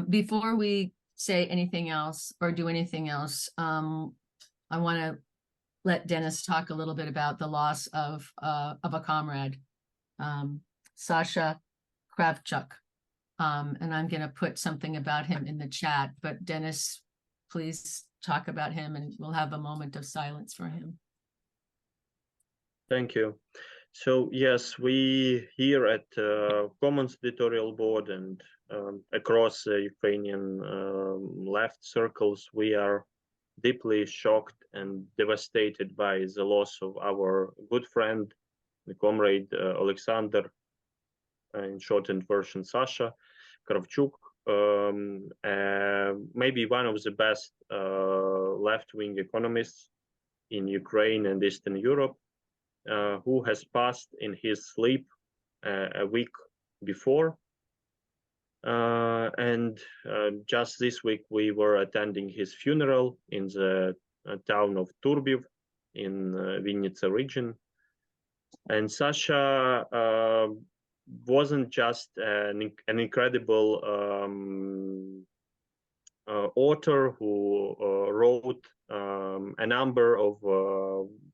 Before we say anything else or do anything else, I want to let Denis talk a little bit about the loss of a comrade, Sasha Kravchuk. And I'm going to put something about him in the chat, but Denis, please talk about him and we'll have a moment of silence for him. Thank you. So yes, we here at Commons editorial board and across Ukrainian left circles, we are deeply shocked and devastated by the loss of our good friend, the comrade Alexander, in shortened version Sasha Kravchuk, maybe one of the best left-wing economists in Ukraine and Eastern Europe, who has passed in his sleep a week before. And just this week, we were attending his funeral in the town of Turbiv in Vinnytsia region. And Sasha wasn't just an incredible author who wrote a number of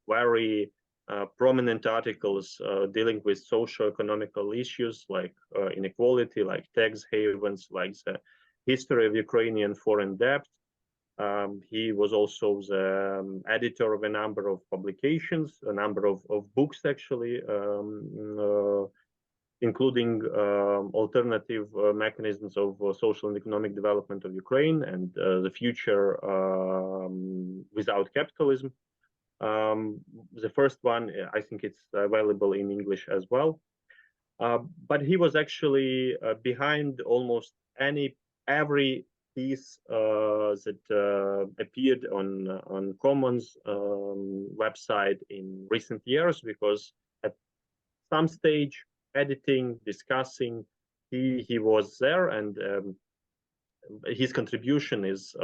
very prominent articles dealing with socio-economical issues like inequality, like tax havens, like the history of Ukrainian foreign debt. He was also the editor of a number of publications, a number of books actually, including alternative mechanisms of social and economic development of Ukraine and the future without capitalism. The first one, I think it's available in English as well. But he was actually behind almost every piece that appeared on Commons website in recent years, because at some stage, editing, discussing, he was there, and his contribution is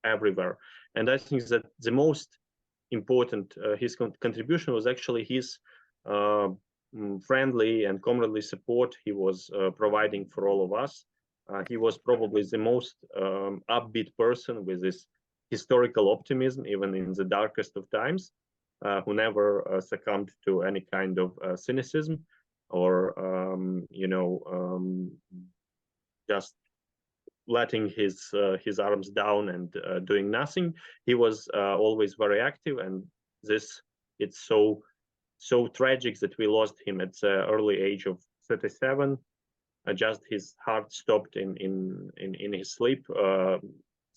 everywhere. And I think that the most important, his contribution was actually his friendly and comradely support he was providing for all of us. He was probably the most upbeat person with this historical optimism, even in the darkest of times, who never succumbed to any kind of cynicism or, just letting his arms down and doing nothing. He was always very active, and it's so tragic that we lost him at the early age of 37. Just his heart stopped in his sleep.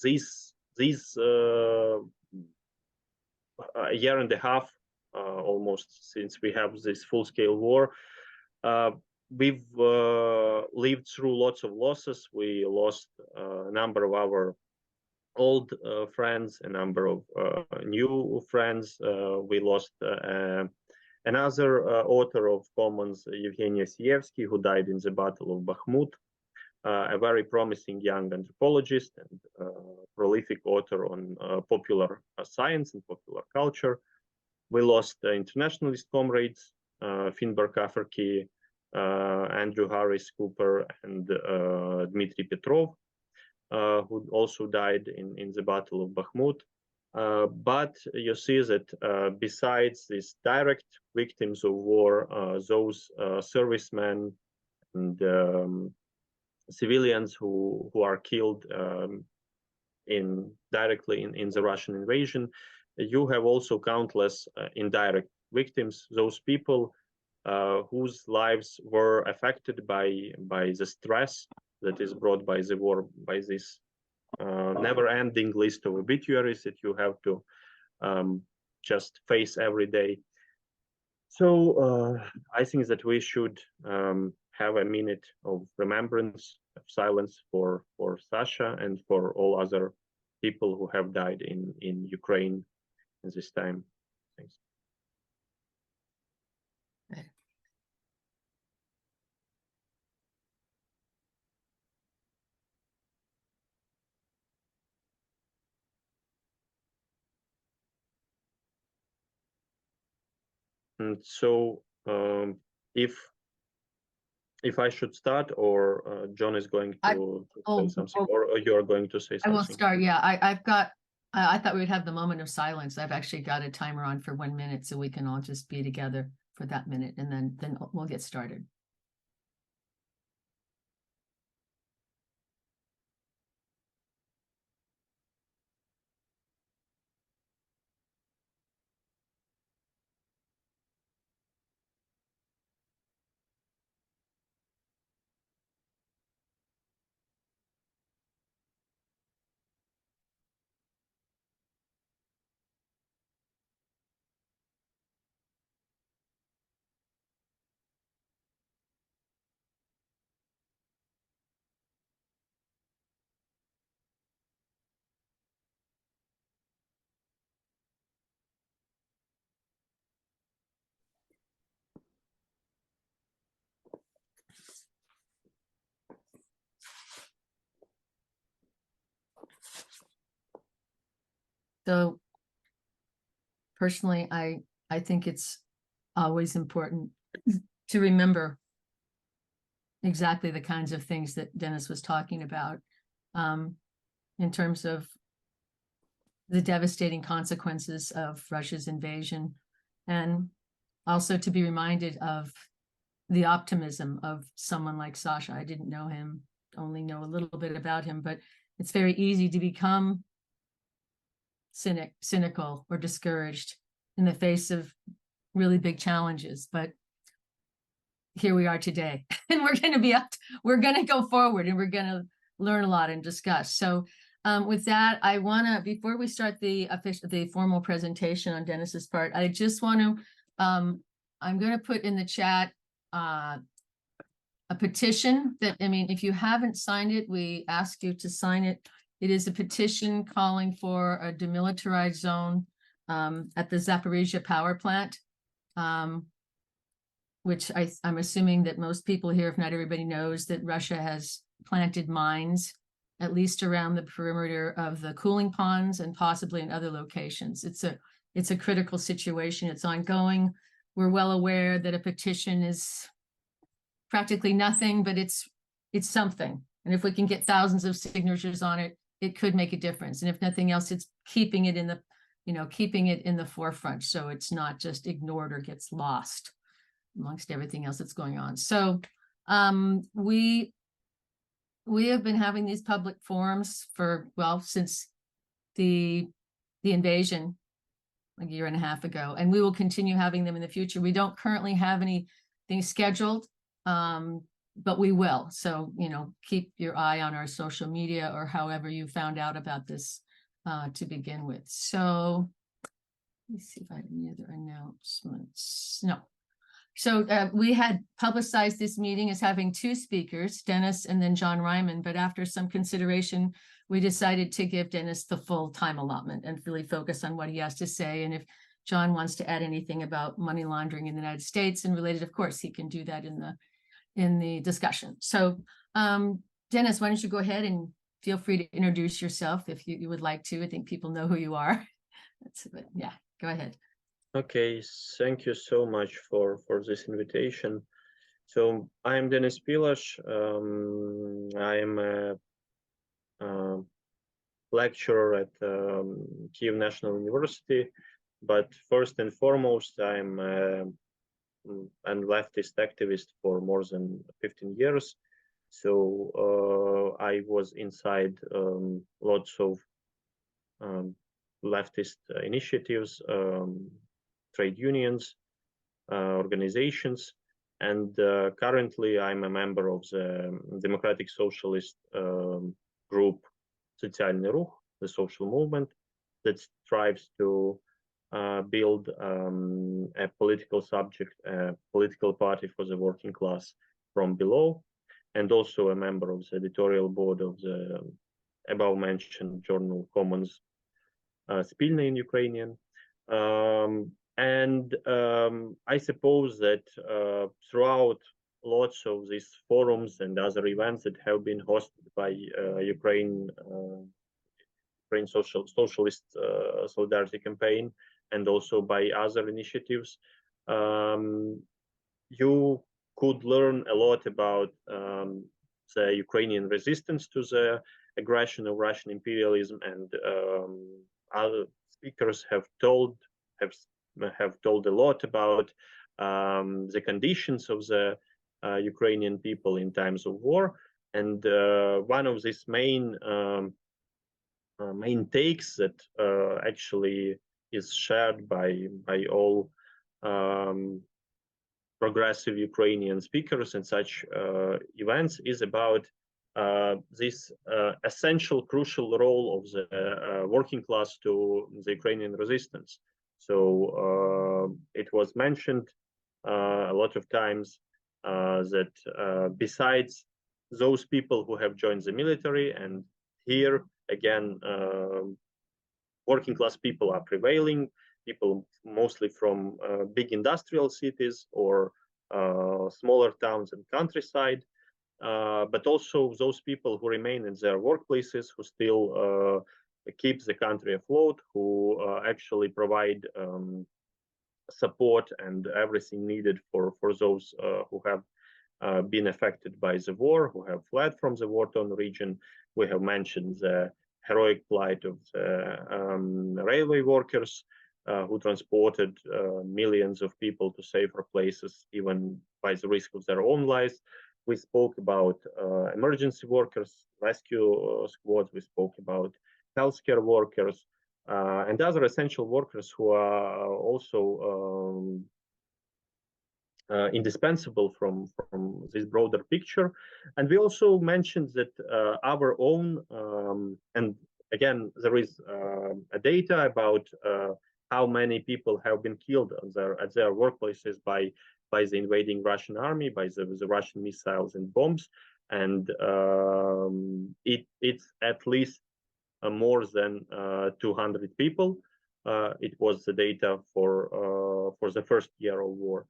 These a year and a half almost since we have this full-scale war, we've lived through lots of losses. We lost a number of our old friends, a number of new friends. We lost another author of Commons, Evgeny Sievsky, who died in the Battle of Bakhmut, a very promising young anthropologist and prolific author on popular science and popular culture. We lost internationalist comrades, Finbar Kaferki, Andrew Harris Cooper, and Dmitry Petrov, who also died in the Battle of Bakhmut. But you see that besides these direct victims of war, those servicemen and civilians who are killed directly in the Russian invasion, you have also countless indirect victims, those people whose lives were affected by the stress that is brought by the war, by this never-ending list of obituaries that you have to just face every day. So I think that we should have a minute of remembrance, of silence for Sasha and for all other people who have died in Ukraine at this time. Thanks. And so if if I should start, or John is going to say something, or you are going to say something. I will start. Yeah, I've got. I thought we'd have the moment of silence. I've actually got a timer on for 1 minute, so we can all just be together for that minute, and then we'll get started. So personally, I think it's always important to remember exactly the kinds of things that Denis was talking about, in terms of the devastating consequences of Russia's invasion, and also to be reminded of the optimism of someone like Sasha. I didn't know him, only know a little bit about him, but it's very easy to become cynical or discouraged in the face of really big challenges. But here we are today, and we're going to go forward, and we're going to learn a lot and discuss. So with that, I want to, before we start the formal presentation on Denis's part, I just want to, I'm going to put in the chat a petition that, I mean, if you haven't signed it, we ask you to sign it. It is a petition calling for a demilitarized zone at the Zaporizhia power plant, which I'm assuming that most people here, if not everybody, knows that Russia has planted mines at least around the perimeter of the cooling ponds and possibly in other locations. It's a critical situation. It's ongoing. We're well aware that a petition is practically nothing, but it's something. And if we can get thousands of signatures on it, it could make a difference. And if nothing else, it's keeping it in the forefront, so it's not just ignored or gets lost amongst everything else that's going on. So we have been having these public forums since the invasion a year and a half ago, and we will continue having them in the future. We don't currently have anything scheduled, but we will. So, keep your eye on our social media or however you found out about this to begin with. So let me see if I have any other announcements. No. So we had publicized this meeting as having two speakers, Denis and then John Ryman, but after some consideration, we decided to give Denis the full time allotment and really focus on what he has to say. And if John wants to add anything about money laundering in the United States and related, of course, he can do that in the discussion. So Denis, why don't you go ahead and feel free to introduce yourself if you would like to. I think people know who you are. Yeah, go ahead. Okay, thank you so much for this invitation. So I'm Denis Pilash. I am a lecturer at Kyiv National University, but first and foremost, I'm a leftist activist for more than 15 years. So I was inside lots of leftist initiatives, trade unions, organizations, and currently I'm a member of the Democratic Socialist group Социальный рух, the social movement that strives to build a political subject, a political party for the working class from below, and also a member of the editorial board of the above-mentioned journal Commons Spilny in Ukrainian. And I suppose that throughout lots of these forums and other events that have been hosted by Ukraine Socialist Solidarity Campaign and also by other initiatives, you could learn a lot about the Ukrainian resistance to the aggression of Russian imperialism, and other speakers have told a lot about the conditions of the Ukrainian people in times of war. And one of these main takes that actually is shared by all progressive Ukrainian speakers in such events is about this essential, crucial role of the working class to the Ukrainian resistance. So it was mentioned a lot of times that besides those people who have joined the military, and here again, working class people are prevailing, people mostly from big industrial cities or smaller towns and countryside, but also those people who remain in their workplaces, who still keep the country afloat, who actually provide support and everything needed for those who have been affected by the war, who have fled from the war-torn region. We have mentioned the heroic plight of the railway workers who transported millions of people to safer places, even by the risk of their own lives. We spoke about emergency workers, rescue squads. We spoke about healthcare workers and other essential workers who are also indispensable from this broader picture. And we also mentioned that our own, and again, there is a data about how many people have been killed at their workplaces by the invading Russian army, by the Russian missiles and bombs, and it's at least more than 200 people. It was the data for the first year of war.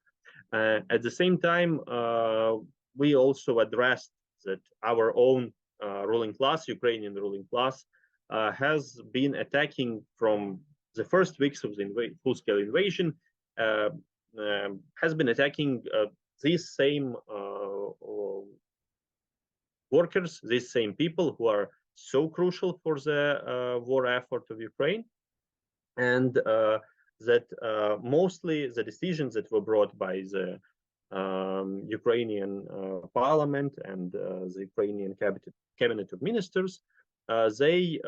At the same time, we also addressed that our own ruling class, Ukrainian ruling class, has been attacking from the first weeks of the full-scale invasion, has been attacking these same workers, these same people who are so crucial for the war effort of Ukraine. And that mostly the decisions that were brought by the Ukrainian parliament and the Ukrainian cabinet of ministers, they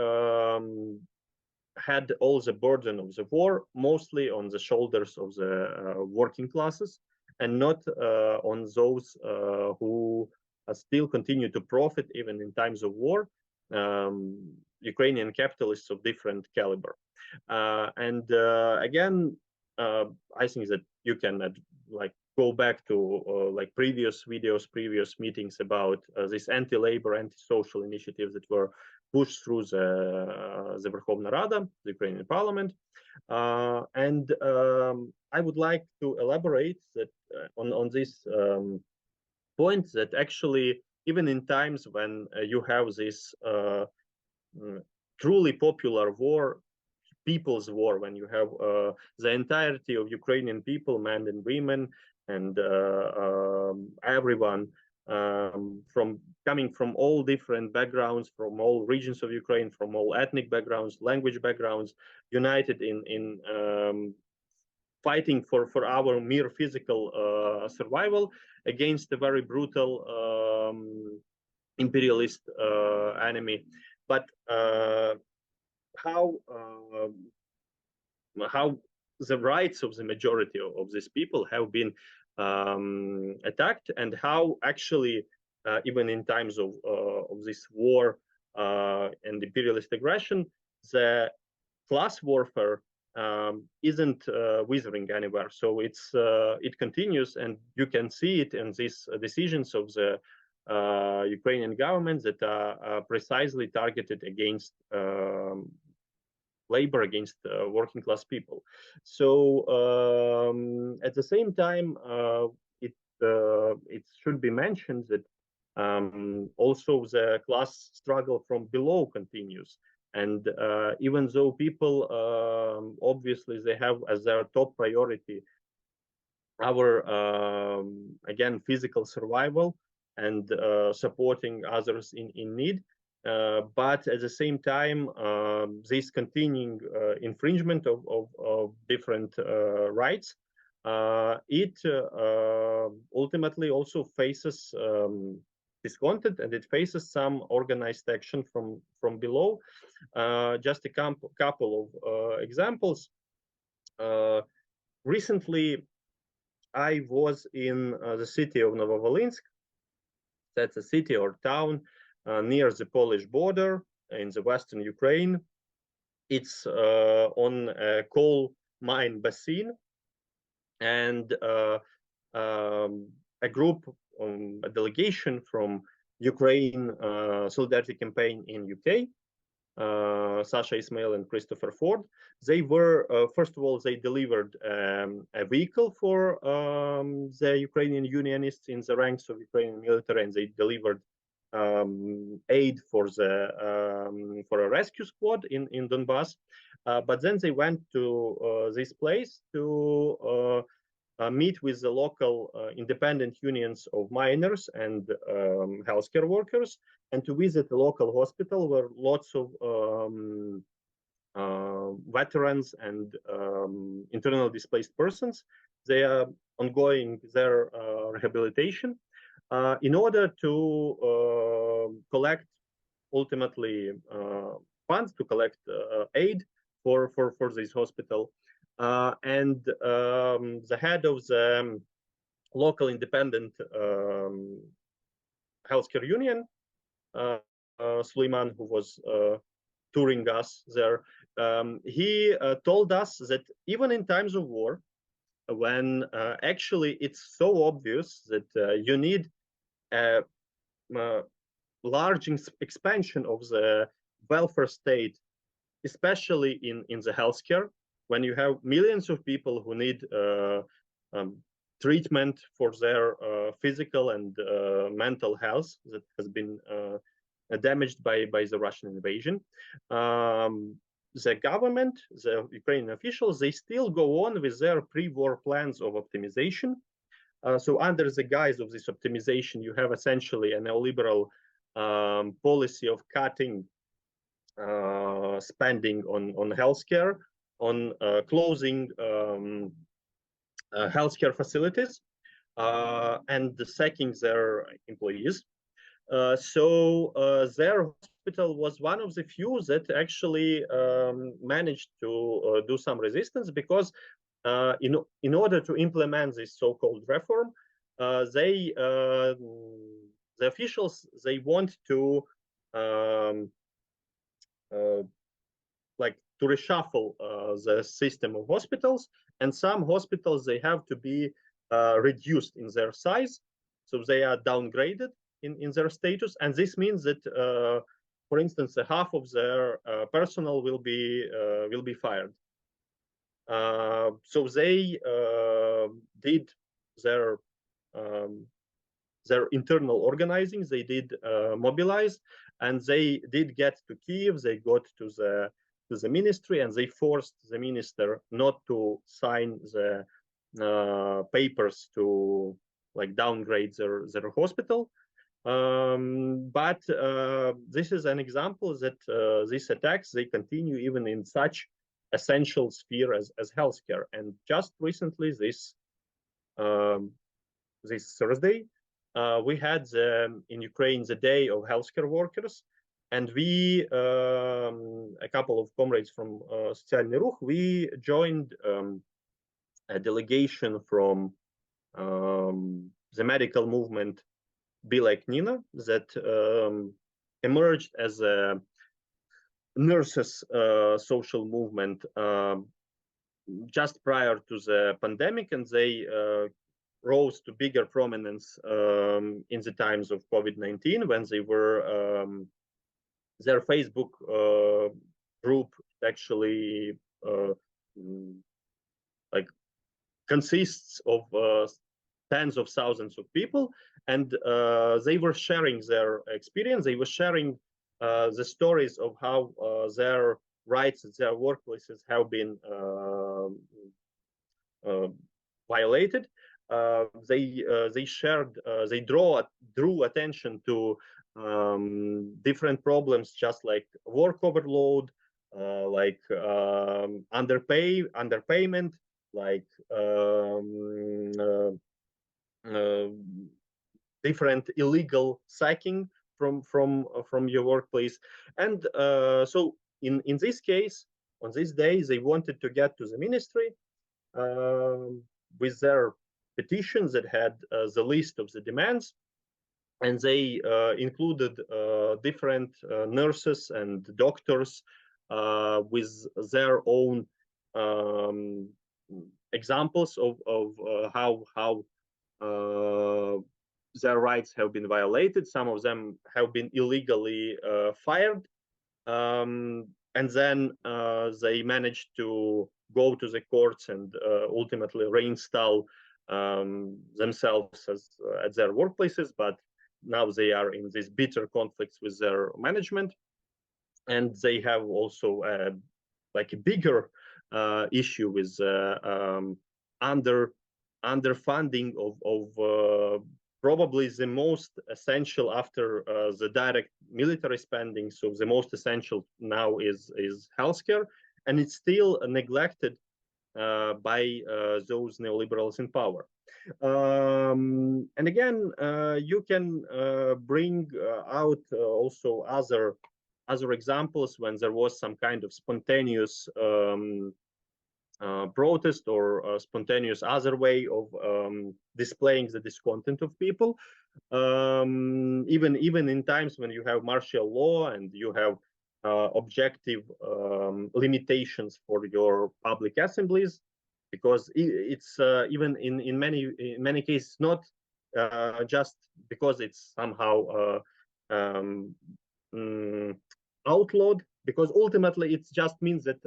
had all the burden of the war mostly on the shoulders of the working classes, and not on those who still continue to profit even in times of war, Ukrainian capitalists of different caliber. And again, I think that you can like go back to like previous videos, previous meetings about this anti-labor, anti-social initiatives that were pushed through the Verkhovna Rada, the Ukrainian parliament. And I would like to elaborate that on this point, that actually even in times when you have this truly popular war, people's war, when you have the entirety of Ukrainian people, men and women, and everyone coming from all different backgrounds, from all regions of Ukraine, from all ethnic backgrounds, language backgrounds, united in fighting for our mere physical survival against a very brutal imperialist enemy. But how the rights of the majority of these people have been attacked, and how actually even in times of this war and imperialist aggression, the class warfare isn't withering anywhere. So it continues, and you can see it in these decisions of the Ukrainian government that are precisely targeted against labor, against working class people. So at the same time, it should be mentioned that also the class struggle from below continues. And even though people obviously they have as their top priority our again physical survival and supporting others in need. But at the same time, this continuing infringement of different rights, it ultimately also faces discontent, and it faces some organized action from below. Just a couple of examples. Recently, I was in the city of Novovolinsk. That's a city or town near the Polish border in the western Ukraine. It's on a coal mine basin, and a group, a delegation from Ukraine Solidarity Campaign in UK, Sasha Ismail and Christopher Ford. They were, first of all, they delivered a vehicle for the Ukrainian Unionists in the ranks of Ukrainian military, and they delivered aid for a rescue squad in Donbass. But then they went to this place to meet with the local independent unions of miners and healthcare workers, and to visit the local hospital where lots of veterans and internally displaced persons, they are ongoing their rehabilitation in order to collect ultimately funds, to collect aid for this hospital. And the head of the local independent healthcare union, Suleiman, who was touring us there, he told us that even in times of war, when actually it's so obvious that you need a large expansion of the welfare state, especially in the healthcare, when you have millions of people who need treatment for their physical and mental health that has been damaged by the Russian invasion. The government, the Ukrainian officials, they still go on with their pre-war plans of optimization. So under the guise of this optimization, you have essentially a neoliberal policy of cutting spending on healthcare, on closing healthcare facilities, and sacking their employees. So their hospital was one of the few that actually managed to do some resistance, because in order to implement this so-called reform, the officials, they want to like to reshuffle the system of hospitals, and some hospitals, they have to be reduced in their size, so they are downgraded in their status, and this means that, for instance, half of their personnel will be fired. So they did their internal organizing, they did mobilize, and they did get to Kiev, they got to the ministry, and they forced the minister not to sign the papers to like downgrade their hospital. But this is an example that these attacks, they continue even in such essential sphere as healthcare. And just recently, this Thursday, we had in Ukraine the Day of Healthcare Workers, and we, a couple of comrades from Socialny Ruch, we joined a delegation from the medical movement Be Like Nina, that emerged as a nurses social movement just prior to the pandemic, and they rose to bigger prominence in the times of COVID-19, when they were their Facebook group actually like consists of tens of thousands of people, and they were sharing their experience. They were sharing the stories of how their rights, their workplaces have been violated. they drew attention to different problems, just like work overload, like underpayment, like different illegal sacking from your workplace. And so in this case, on this day, they wanted to get to the ministry with their petitions that had the list of the demands, and they included different nurses and doctors with their own examples of how their rights have been violated. Some of them have been illegally fired, and then they managed to go to the courts and ultimately reinstall themselves at their workplaces. But now they are in these bitter conflicts with their management, and they have also like a bigger issue with underfunding of probably the most essential after the direct military spending. So the most essential now is healthcare, and it's still neglected by those neoliberals in power. And again, you can bring out also other examples when there was some kind of spontaneous protest or spontaneous other way of displaying the discontent of people. Even in times when you have martial law and you have objective limitations for your public assemblies, because it's even in many cases not just because it's somehow outlawed, because ultimately it just means that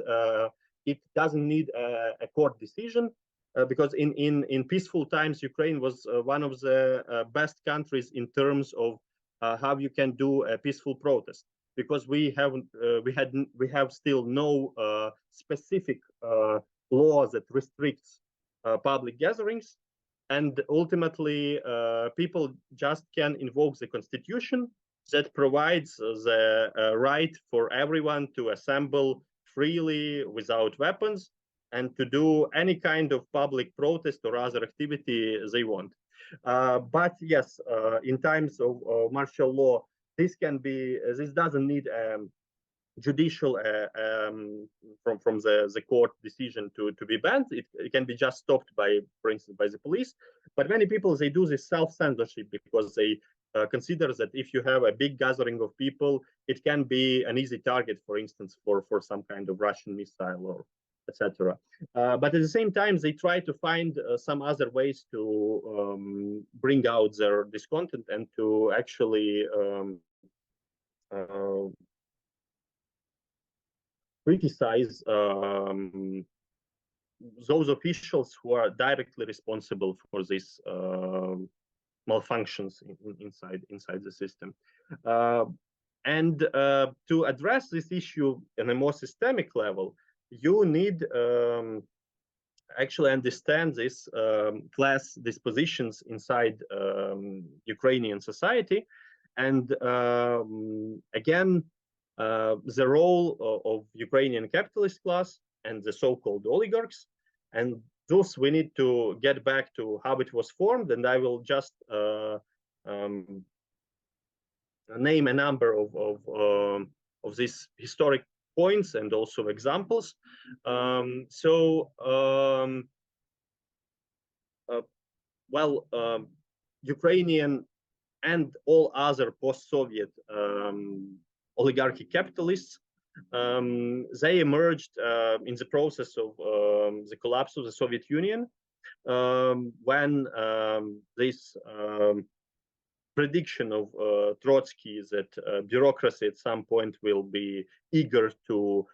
it doesn't need a court decision, because in peaceful times Ukraine was one of the best countries in terms of how you can do a peaceful protest, because we have still no specific law that restricts public gatherings, and ultimately people just can invoke the constitution that provides the right for everyone to assemble freely without weapons and to do any kind of public protest or other activity they want. But yes, in times of martial law, this doesn't need judicial from the court decision to be banned. It can be just stopped by, for instance, by the police. But many people, they do this self-censorship because they consider that if you have a big gathering of people, it can be an easy target, for instance, for some kind of Russian missile or etc. But at the same time, they try to find some other ways to bring out their discontent and to actually criticize those officials who are directly responsible for these malfunctions inside the system. And to address this issue on a more systemic level, you need actually understand this class dispositions inside Ukrainian society, and again, the role of Ukrainian capitalist class and the so-called oligarchs. And thus we need to get back to how it was formed, and I will just name a number of these historic points and also examples. Ukrainian and all other post-Soviet oligarchic capitalists, they emerged in the process of the collapse of the Soviet Union, when this prediction of Trotsky that bureaucracy at some point will be eager to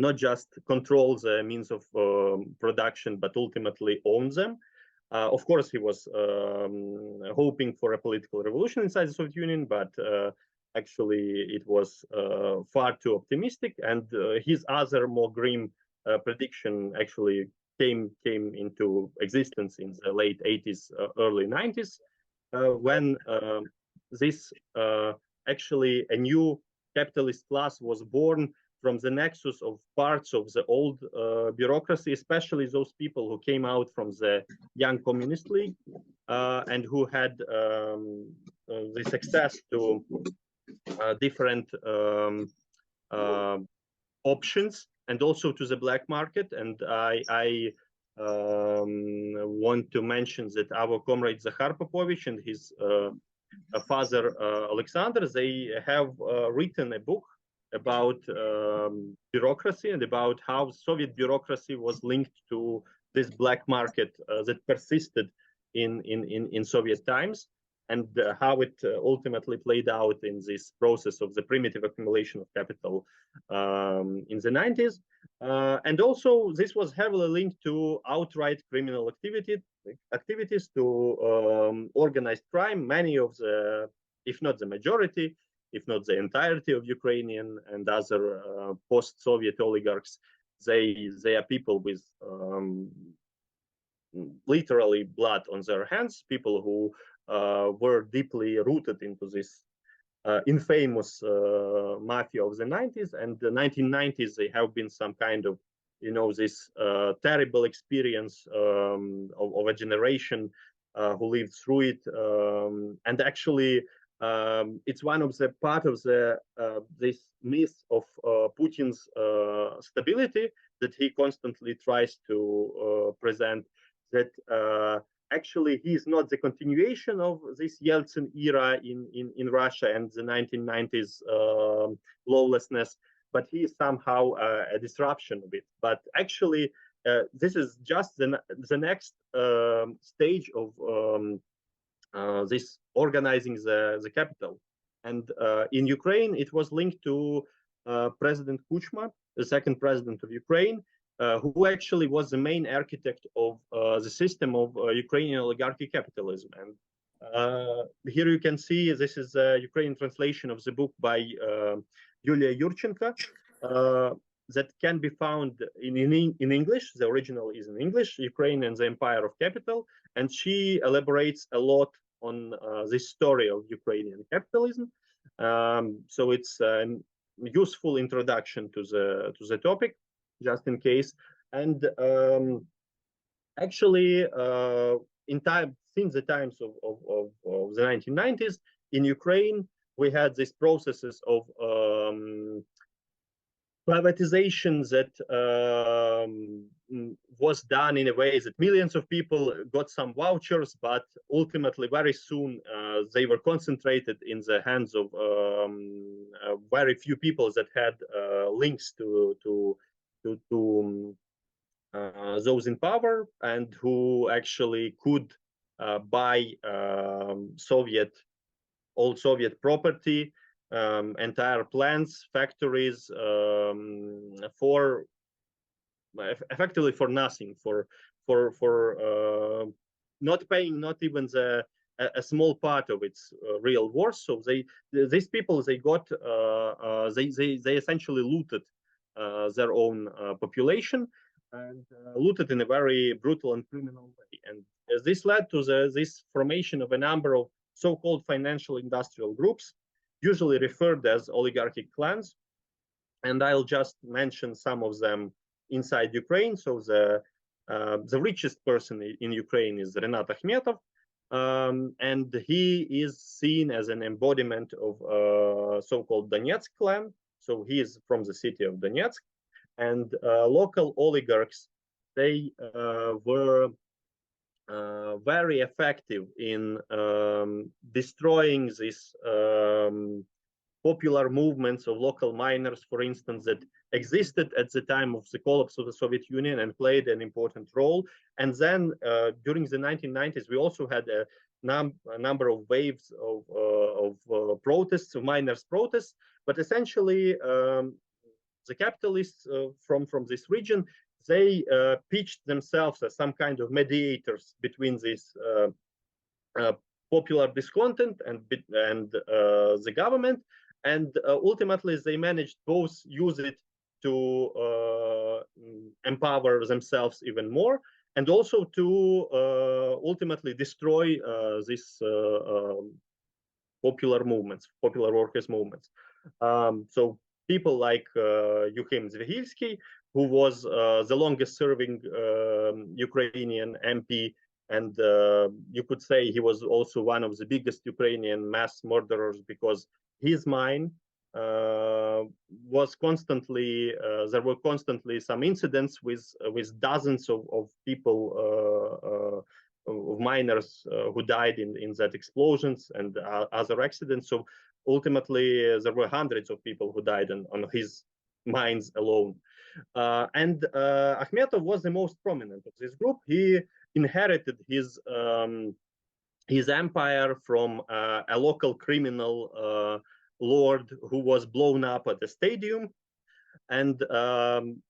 not just control the means of production, but ultimately own them. Of course, he was hoping for a political revolution inside the Soviet Union, but actually it was far too optimistic. And his other more grim prediction actually came into existence in the late 80s, early 90s, when this actually a new capitalist class was born from the nexus of parts of the old bureaucracy, especially those people who came out from the Young Communist League and who had the success to different options and also to the black market. And I want to mention that our comrade Zakhar Popovich and his father Alexander, they have written a book about bureaucracy and about how Soviet bureaucracy was linked to this black market that persisted in Soviet times, and how it ultimately played out in this process of the primitive accumulation of capital in the 90s. And also this was heavily linked to outright criminal activities, to organized crime. Many of the, if not the majority, if not the entirety of Ukrainian and other post-Soviet oligarchs, they are people with literally blood on their hands, people who were deeply rooted into this infamous mafia of the 90s. And the 1990s, they have been some kind of, you know, this terrible experience of a generation who lived through it. And actually, it's one of the part of the this myth of Putin's stability that he constantly tries to present, that actually he is not the continuation of this Yeltsin era in Russia and the 1990s lawlessness, but he is somehow a disruption of it. But actually, this is just the next stage of this organizing the capital. And in Ukraine, it was linked to President Kuchma, the second president of Ukraine, who actually was the main architect of the system of Ukrainian oligarchy capitalism. And here you can see, this is a Ukrainian translation of the book by Yulia Yurchenko, that can be found in English. The original is in English, Ukraine and the Empire of Capital. And she elaborates a lot on this story of Ukrainian capitalism. So it's a useful introduction to the topic, just in case. And actually, since the times of the 1990s, in Ukraine, we had these processes of privatization that was done in a way that millions of people got some vouchers, but ultimately very soon they were concentrated in the hands of very few people that had links to those in power, and who actually could buy old Soviet property, entire plants, factories, for effectively for nothing, for not paying not even a small part of its real worth. So these people, they got they essentially looted their own population, and looted in a very brutal and criminal way. And this led to this formation of a number of so-called financial industrial groups, usually referred as oligarchic clans. And I'll just mention some of them inside Ukraine. So the richest person in Ukraine is Renat Akhmetov, and he is seen as an embodiment of so-called Donetsk clan. So he is from the city of Donetsk, and local oligarchs, they were very effective in destroying these popular movements of local miners, for instance, that existed at the time of the collapse of the Soviet Union and played an important role. And then during the 1990s, we also had a number of waves of protests, of miners' protests. But essentially, the capitalists from this region, they pitched themselves as some kind of mediators between this popular discontent and the government. And ultimately, they managed both use it to empower themselves even more, and also to ultimately destroy these popular movements, popular workers' movements. So people like Yukhim Zvihilsky, who was the longest-serving Ukrainian MP, and you could say he was also one of the biggest Ukrainian mass murderers, because his mine was constantly there were constantly some incidents with dozens of people, of miners who died in that explosions and other accidents. So ultimately there were hundreds of people who died on his mines alone. And Akhmetov was the most prominent of this group. He inherited his empire from a local criminal lord who was blown up at a stadium. And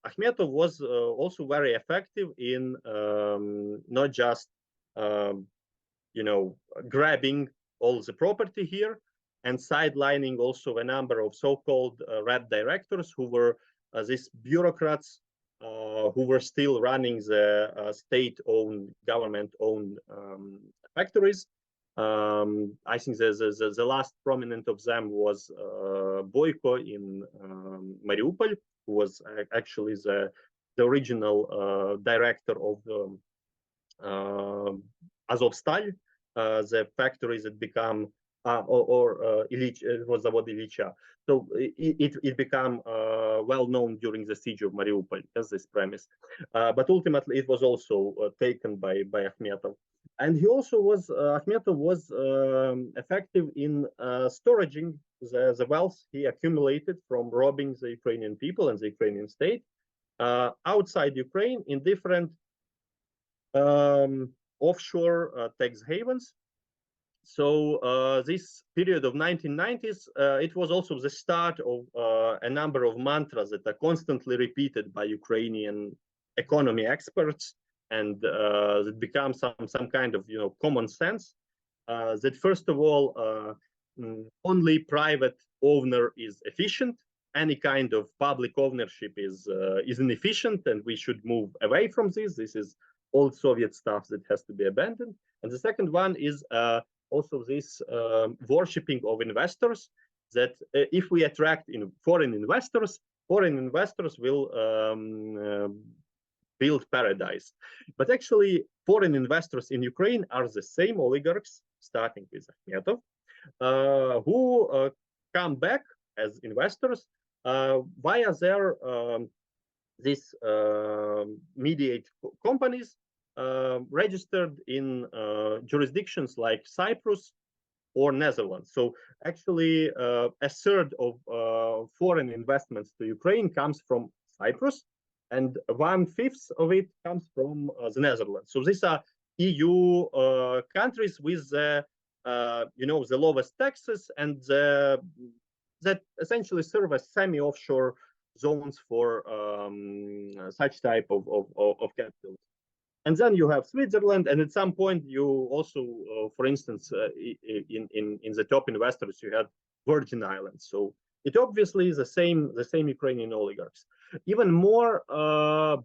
Akhmetov was also very effective in not just grabbing all the property here, and sidelining also a number of so-called red directors, who were these bureaucrats who were still running the state-owned, government-owned factories. I think the last prominent of them was Boyko in Mariupol, who was actually the original director of Azovstal, the factories that become Ilich, it was Zavod Ilicha. So it became well known during the siege of Mariupol as this premise, but ultimately it was also taken by Akhmetov. And he also was Akhmetov was effective in storaging the wealth he accumulated from robbing the Ukrainian people and the Ukrainian state outside Ukraine in different offshore tax havens. So this period of 1990s, it was also the start of a number of mantras that are constantly repeated by Ukrainian economy experts, and that become some kind of common sense. That first of all, only private owner is efficient. Any kind of public ownership is inefficient, and we should move away from this. This is old Soviet stuff that has to be abandoned. And the second one is also this worshipping of investors, that if we attract foreign investors will build paradise. But actually, foreign investors in Ukraine are the same oligarchs, starting with Akhmetov, who come back as investors via their these mediate companies registered in jurisdictions like Cyprus or Netherlands. So actually, a third of foreign investments to Ukraine comes from Cyprus, and 1/5 of it comes from the Netherlands. So these are EU countries with the the lowest taxes, and that essentially serve as semi-offshore zones for such type of capital. And then you have Switzerland, and at some point you also, for instance, in the top investors, you had Virgin Islands. So it obviously is the same Ukrainian oligarchs. Even more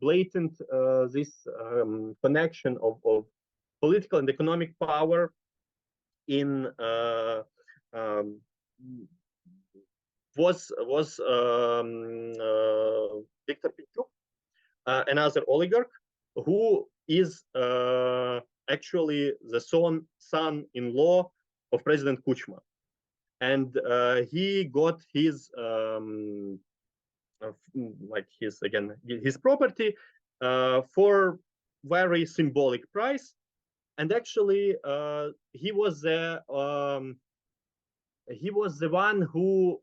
blatant, this connection of political and economic power in was Viktor Pinchuk, another oligarch, who is actually the son-in-law of President Kuchma. And he got his his property for very symbolic price. And actually he was the one who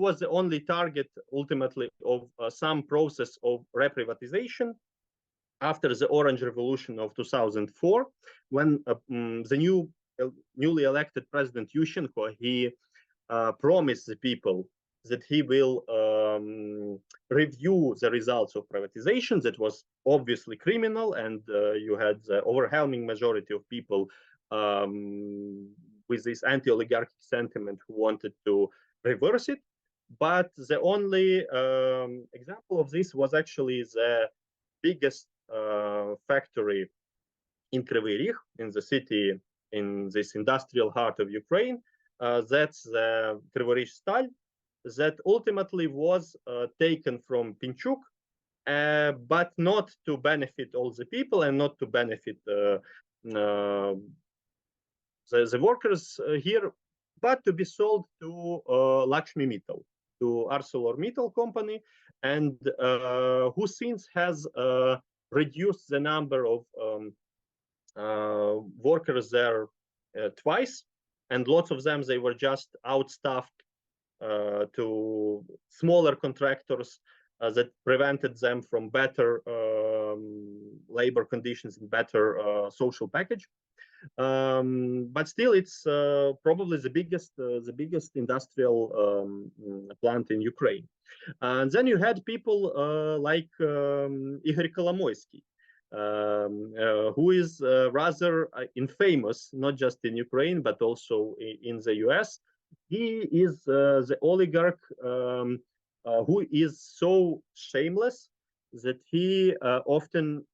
was the only target ultimately of some process of reprivatization after the Orange Revolution of 2004, when the newly elected President Yushchenko, he promised the people that he will review the results of privatization. That was obviously criminal, and you had the overwhelming majority of people with this anti-oligarchic sentiment who wanted to reverse it. but the only example of this was actually the biggest factory in Kryvyi Rih, in the city, in this industrial heart of Ukraine. That's the Kryvyi Rih Stal, that ultimately was taken from Pinchuk, but not to benefit all the people and not to benefit the workers here, but to be sold to Lakshmi Mittal, to ArcelorMittal company, and who since has reduced the number of workers there twice, and lots of them, they were just outstaffed to smaller contractors that prevented them from better labor conditions and better social package. But still, it's probably the biggest industrial plant in Ukraine. And then you had people like Igor Kolomoisky, who is rather infamous, not just in Ukraine, but also in the US. He is the oligarch who is so shameless that he often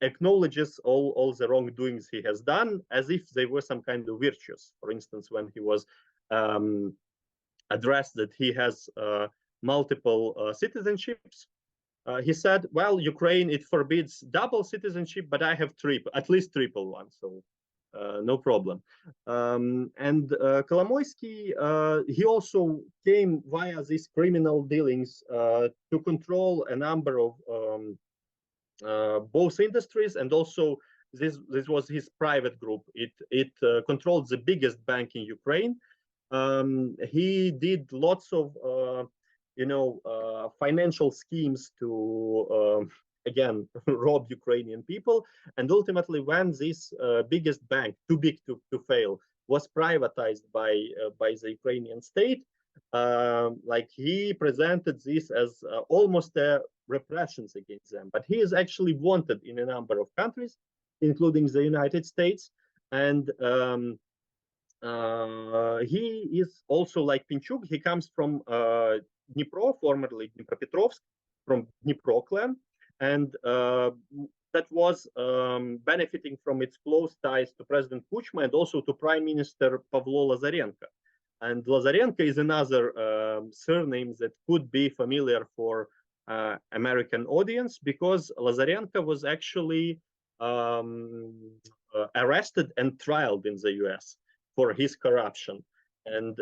acknowledges all the wrongdoings he has done as if they were some kind of virtues. For instance, when he was addressed that he has multiple citizenships, he said, well, Ukraine, it forbids double citizenship, but I have at least triple one, so no problem. And Kolomoisky, he also came via these criminal dealings to control a number of both industries, and also this was his private group. It controlled the biggest bank in Ukraine. He did lots of financial schemes to again rob Ukrainian people, and ultimately when this biggest bank, too big to fail, was privatized by the Ukrainian state, like he presented this as almost a repressions against them, but he is actually wanted in a number of countries, including the United States, and he is also like Pinchuk. He comes from Dnipro, formerly Dnipropetrovsk, from Dnipro clan, and that was benefiting from its close ties to President Kuchma and also to Prime Minister Pavlo Lazarenko. And Lazarenko is another surname that could be familiar for American audience, because Lazarenko was actually arrested and trialed in the US for his corruption. And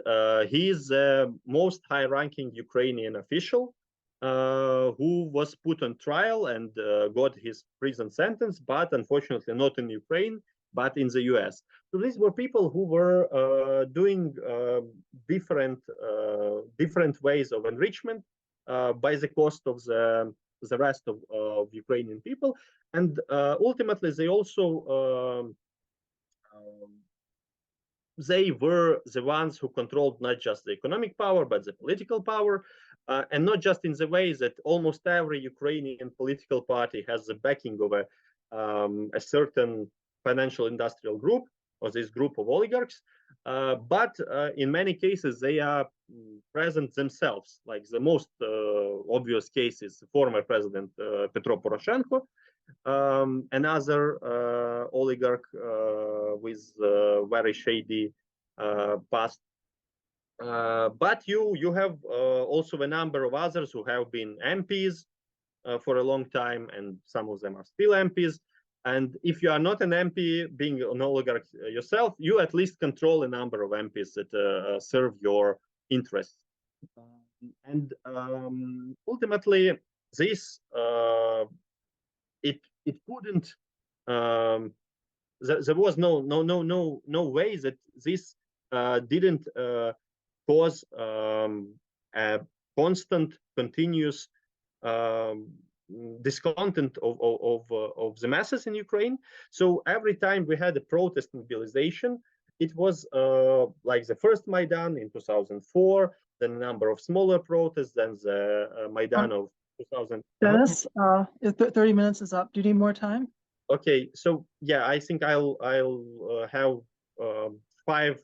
he is the most high-ranking Ukrainian official who was put on trial and got his prison sentence, but unfortunately not in Ukraine, but in the US. So these were people who were doing different ways of enrichment by the cost of the rest of Ukrainian people. And ultimately, they also they were the ones who controlled not just the economic power, but the political power, and not just in the way that almost every Ukrainian political party has the backing of a certain financial industrial group, or this group of oligarchs, but in many cases they are present themselves. Like the most obvious case is former President Petro Poroshenko, another oligarch with very shady past. But you have also a number of others who have been MPs for a long time, and some of them are still MPs. And if you are not an MP, being an oligarch yourself, you at least control a number of MPs that serve your interests. And ultimately, this it couldn't. There was no way that this didn't cause a constant, continuous discontent of the masses in Ukraine. So every time we had a protest mobilization, it was like the first Maidan in 2004, then a number of smaller protests, then the Maidan of 2000. Denis, 30 minutes is up. Do you need more time? Okay, so yeah, I think I'll have 5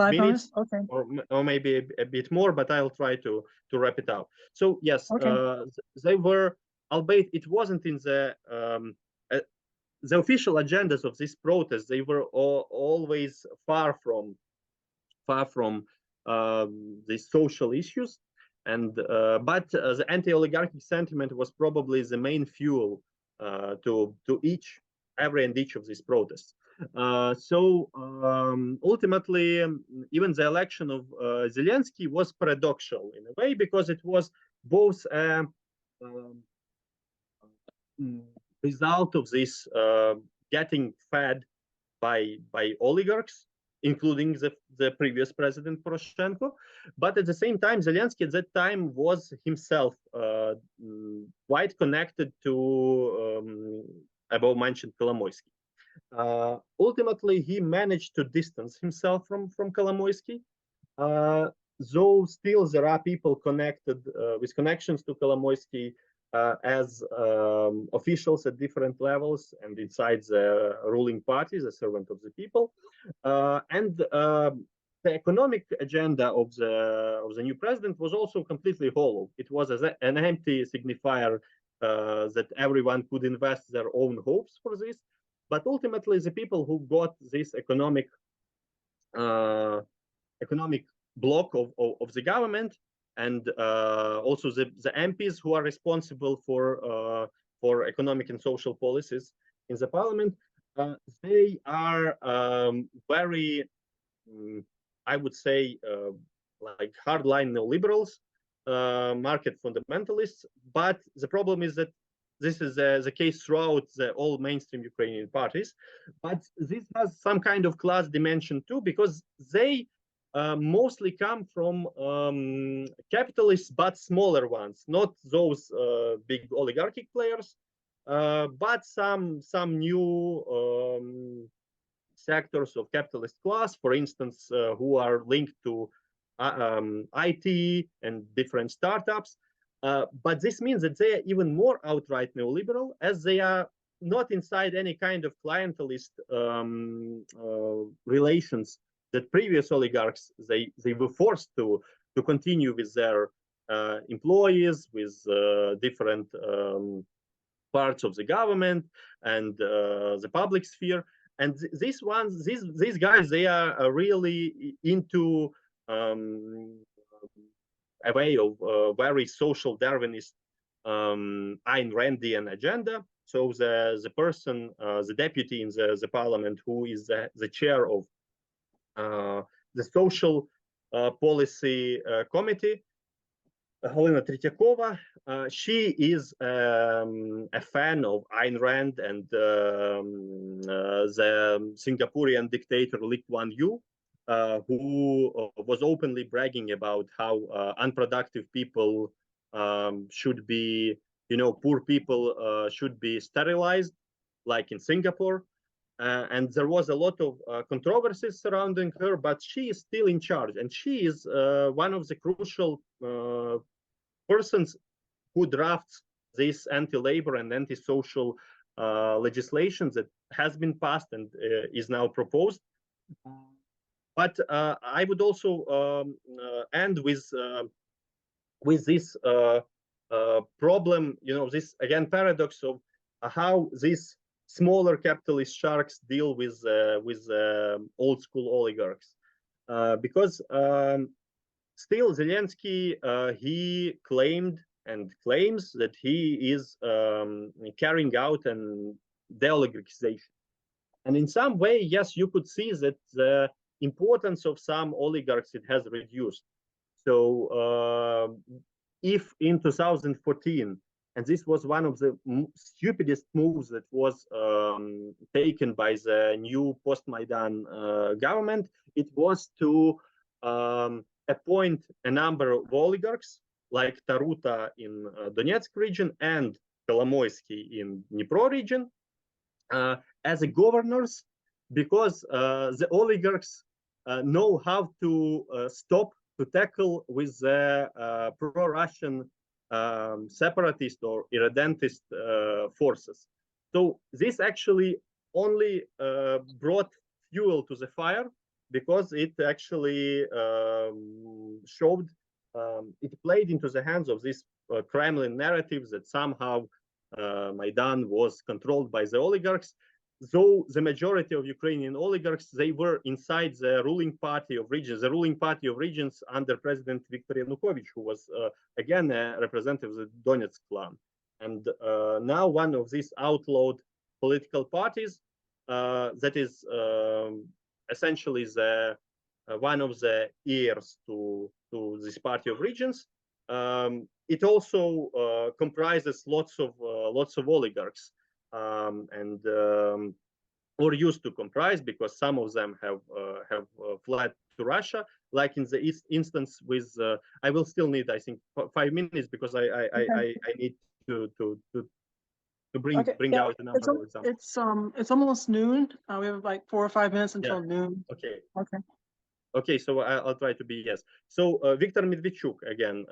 5 minutes, minutes? Okay, or maybe a bit more, but I'll try to wrap it up. So yes, okay. they were, albeit it wasn't in the official agendas of this protest. They were always far from these social issues, and but the anti-oligarchic sentiment was probably the main fuel to every and each of these protests. So ultimately, even the election of Zelensky was paradoxical in a way, because it was both a result of this getting fed by oligarchs, including the previous president Poroshenko, but at the same time, Zelensky at that time was himself quite connected to above mentioned Kolomoisky. Ultimately, he managed to distance himself from Kolomoisky, though still there are people connected with connections to Kolomoisky as officials at different levels and inside the ruling party, the servant of the people, and the economic agenda of the new president was also completely hollow. It was an empty signifier that everyone could invest their own hopes for this, but ultimately the people who got this economic block of the government, and also the MPs who are responsible for economic and social policies in the parliament, they are very, I would say, like hardline neoliberals, market fundamentalists. But the problem is that this is the case throughout all mainstream Ukrainian parties. But this has some kind of class dimension too, because they mostly come from capitalists, but smaller ones, not those big oligarchic players, but some new sectors of capitalist class, for instance, who are linked to IT and different startups. But this means that they are even more outright neoliberal, as they are not inside any kind of clientelist relations that previous oligarchs they were forced to continue with their employees, with different parts of the government and the public sphere. And these guys, they are really into a way of very social Darwinist Ayn Randian agenda. So the person, the deputy in the parliament, who is the chair of the social policy committee, Helena Tretiakova, she is a fan of Ayn Rand and the Singaporean dictator Lee Kuan Yew, who was openly bragging about how unproductive people should be, poor people should be sterilized, like in Singapore. And there was a lot of controversies surrounding her, but she is still in charge. And she is one of the crucial persons who drafts this anti-labor and anti-social legislation that has been passed and is now proposed. But I would also end with this problem, this again paradox of how these smaller capitalist sharks deal with old school oligarchs, because still Zelensky he claimed and claims that he is carrying out an de-oligarchization, and in some way, yes, you could see that the importance of some oligarchs it has reduced. So if in 2014, and this was one of the stupidest moves that was taken by the new post-Maidan government, it was to appoint a number of oligarchs like Taruta in Donetsk region and Kolomoisky in Dnipro region as governors, because the oligarchs know how to tackle with the pro-Russian separatist or irredentist forces. So this actually only brought fuel to the fire, because it actually showed, it played into the hands of this Kremlin narratives that somehow Maidan was controlled by the oligarchs. Though the majority of Ukrainian oligarchs, they were inside the ruling party of regions, under President Viktor Yanukovych, who was again a representative of the Donetsk clan. And now one of these outlawed political parties, that is essentially the one of the heirs to this party of regions. It also comprises lots of oligarchs, or used to comprise, because some of them have fled to Russia. Like in the instance with, I will still need, I think, 5 minutes, because I need to bring out a number of examples. It's almost noon. We have like 4 or 5 minutes until noon. Okay. Okay. Okay, so I'll try to be, yes. So Viktor Medvedchuk, again,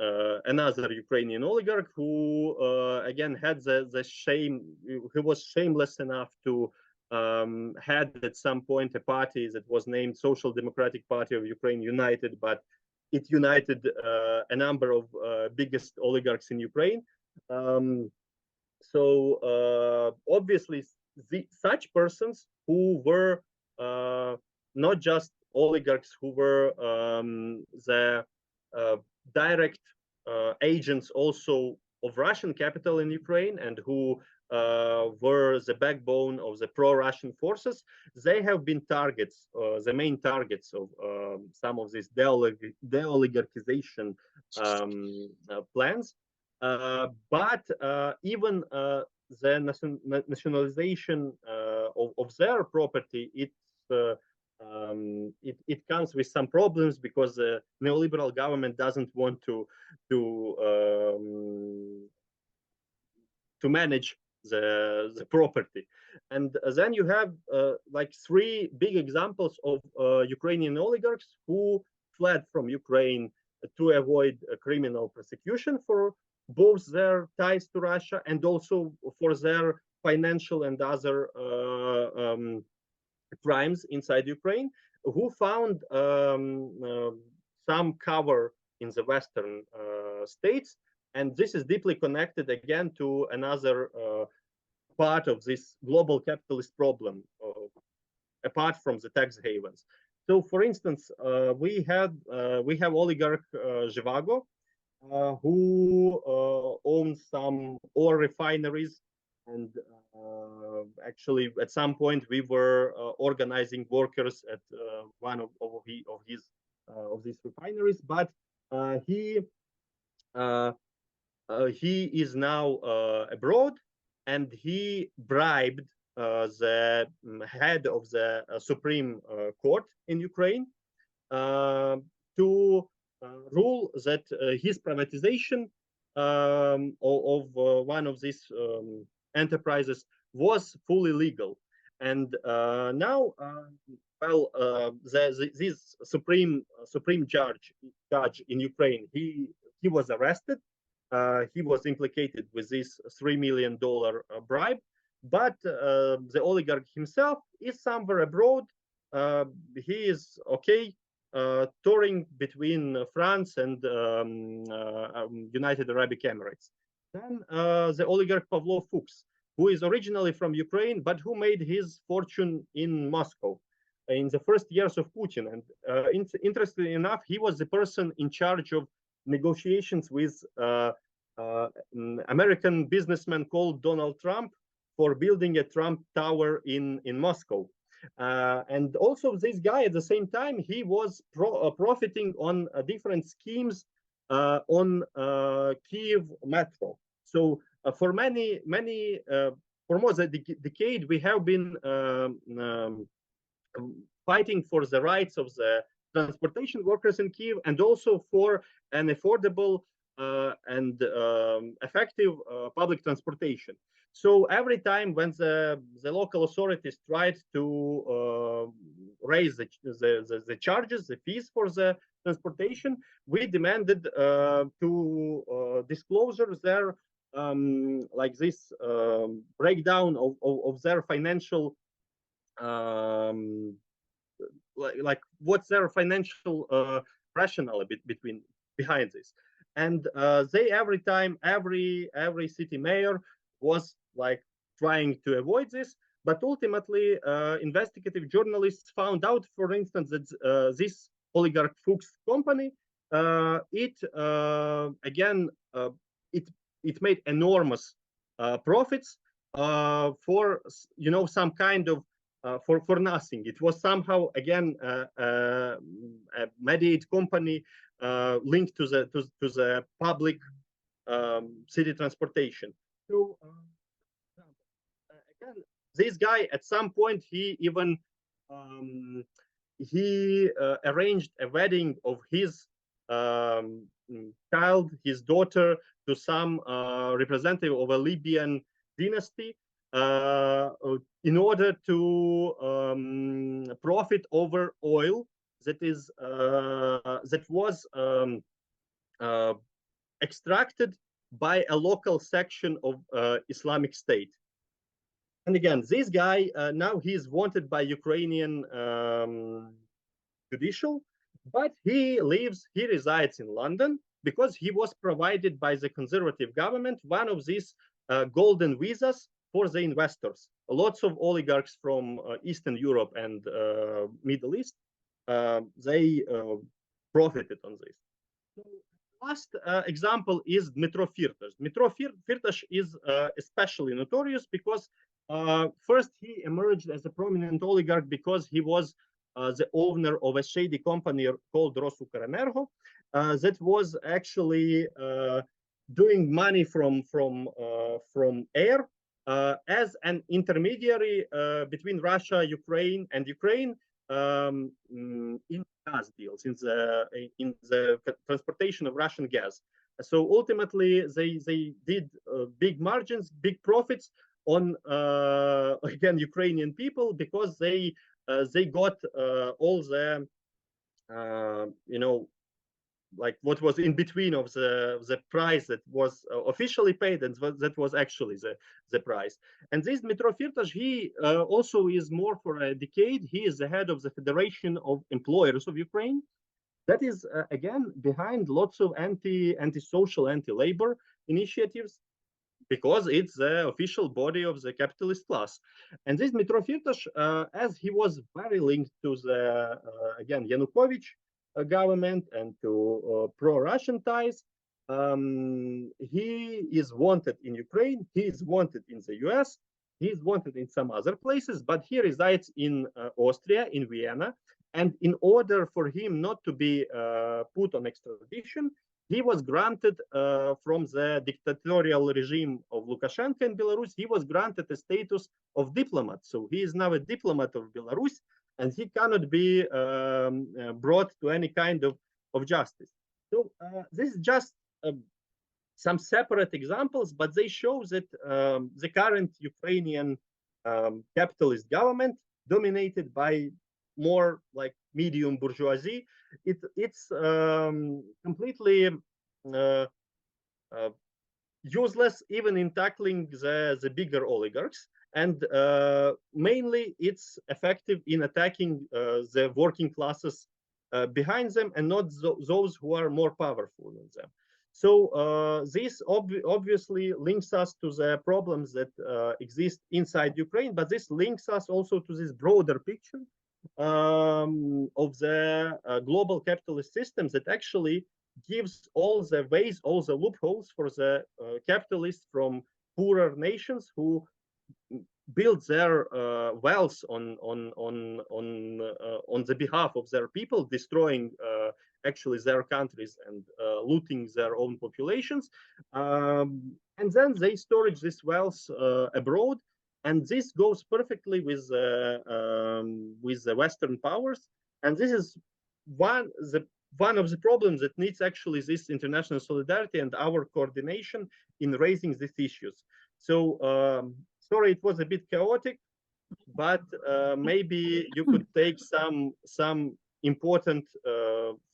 another Ukrainian oligarch who, again, had the shame, who was shameless enough to had at some point a party that was named Social Democratic Party of Ukraine United, but it united a number of biggest oligarchs in Ukraine. So obviously, such persons who were not just oligarchs, who were the direct agents also of Russian capital in Ukraine, and who were the backbone of the pro-Russian forces, they have been targets, the main targets of some of these de-oligarchization plans. But even the nationalization of their property, it comes with some problems, because the neoliberal government doesn't want to manage the property. And then you have like 3 big examples of Ukrainian oligarchs who fled from Ukraine to avoid criminal prosecution for both their ties to Russia and also for their financial and other crimes inside Ukraine, who found some cover in the Western states. And this is deeply connected again to another part of this global capitalist problem, apart from the tax havens. So, for instance, we have oligarch Zhivago, who owns some oil refineries, and actually at some point we were organizing workers at one of these refineries, but he is now abroad, and he bribed the head of the Supreme Court in Ukraine to rule that his privatization of one of these enterprises was fully legal. And now, well, this supreme judge in Ukraine, he was arrested. He was implicated with this $3 million bribe, but the oligarch himself is somewhere abroad. He is okay, touring between France and United Arab Emirates. Then the oligarch Pavlo Fuchs, who is originally from Ukraine, but who made his fortune in Moscow in the first years of Putin. And interestingly enough, he was the person in charge of negotiations with American businessman called Donald Trump for building a Trump Tower in Moscow. And also this guy, at the same time, he was profiting on different schemes on Kiev metro. So for for more than a decade, we have been fighting for the rights of the transportation workers in Kiev, and also for an affordable and effective public transportation. So every time when the local authorities tried to raise the charges, the fees for the transportation, we demanded to disclosure their like this breakdown of their financial like what's their financial rationale behind this. And they every time every city mayor was like trying to avoid this, but ultimately investigative journalists found out, for instance, that this oligarch Fuchs company it made enormous profits for some kind of for nothing. It was somehow again a mediate company linked to the public city transportation. So again, this guy at some point he even arranged a wedding of his child, his daughter, to some representative of a Libyan dynasty in order to profit over oil that was extracted by a local section of Islamic State. And again, this guy now he is wanted by Ukrainian judicial, but he resides in London because he was provided by the conservative government one of these golden visas for the investors. Lots of oligarchs from Eastern Europe and Middle East, they profited on this. So last example is Dmytro Firtash. Dmytro Firtash is especially notorious because first he emerged as a prominent oligarch because he was the owner of a shady company called Rosukarenergo that was actually doing money from air as an intermediary between Russia, Ukraine, and Ukraine in gas deals, in the transportation of Russian gas. So ultimately, they did big margins, big profits on again Ukrainian people because they got all the like what was in between of the price that was officially paid and that was actually the price. And this Dmytro Firtash, he also is more for a decade. He is the head of the Federation of Employers of Ukraine. That is again behind lots of anti-social, anti-labor initiatives, because it's the official body of the capitalist class. And this Dmytro Firtash, as he was very linked to the again Yanukovych government and to pro-Russian ties, he is wanted in Ukraine, he is wanted in the US, he is wanted in some other places, but he resides in Austria, in Vienna. And in order for him not to be put on extradition, he was granted from the dictatorial regime of Lukashenko in Belarus, he was granted a status of diplomat. So he is now a diplomat of Belarus, and he cannot be brought to any kind of justice. So this is just some separate examples, but they show that the current Ukrainian capitalist government, dominated by more like medium bourgeoisie, it's completely useless even in tackling the bigger oligarchs, and mainly it's effective in attacking the working classes behind them and not those who are more powerful than them. So this obviously links us to the problems that exist inside Ukraine, but this links us also to this broader picture of the global capitalist systems that actually gives all the ways, all the loopholes for the capitalists from poorer nations who build their wealth on the behalf of their people, destroying actually their countries and looting their own populations, and then they storage this wealth abroad. And this goes perfectly with the Western powers. And this is one of the problems that needs actually this international solidarity and our coordination in raising these issues. So sorry, it was a bit chaotic, but maybe you could take some important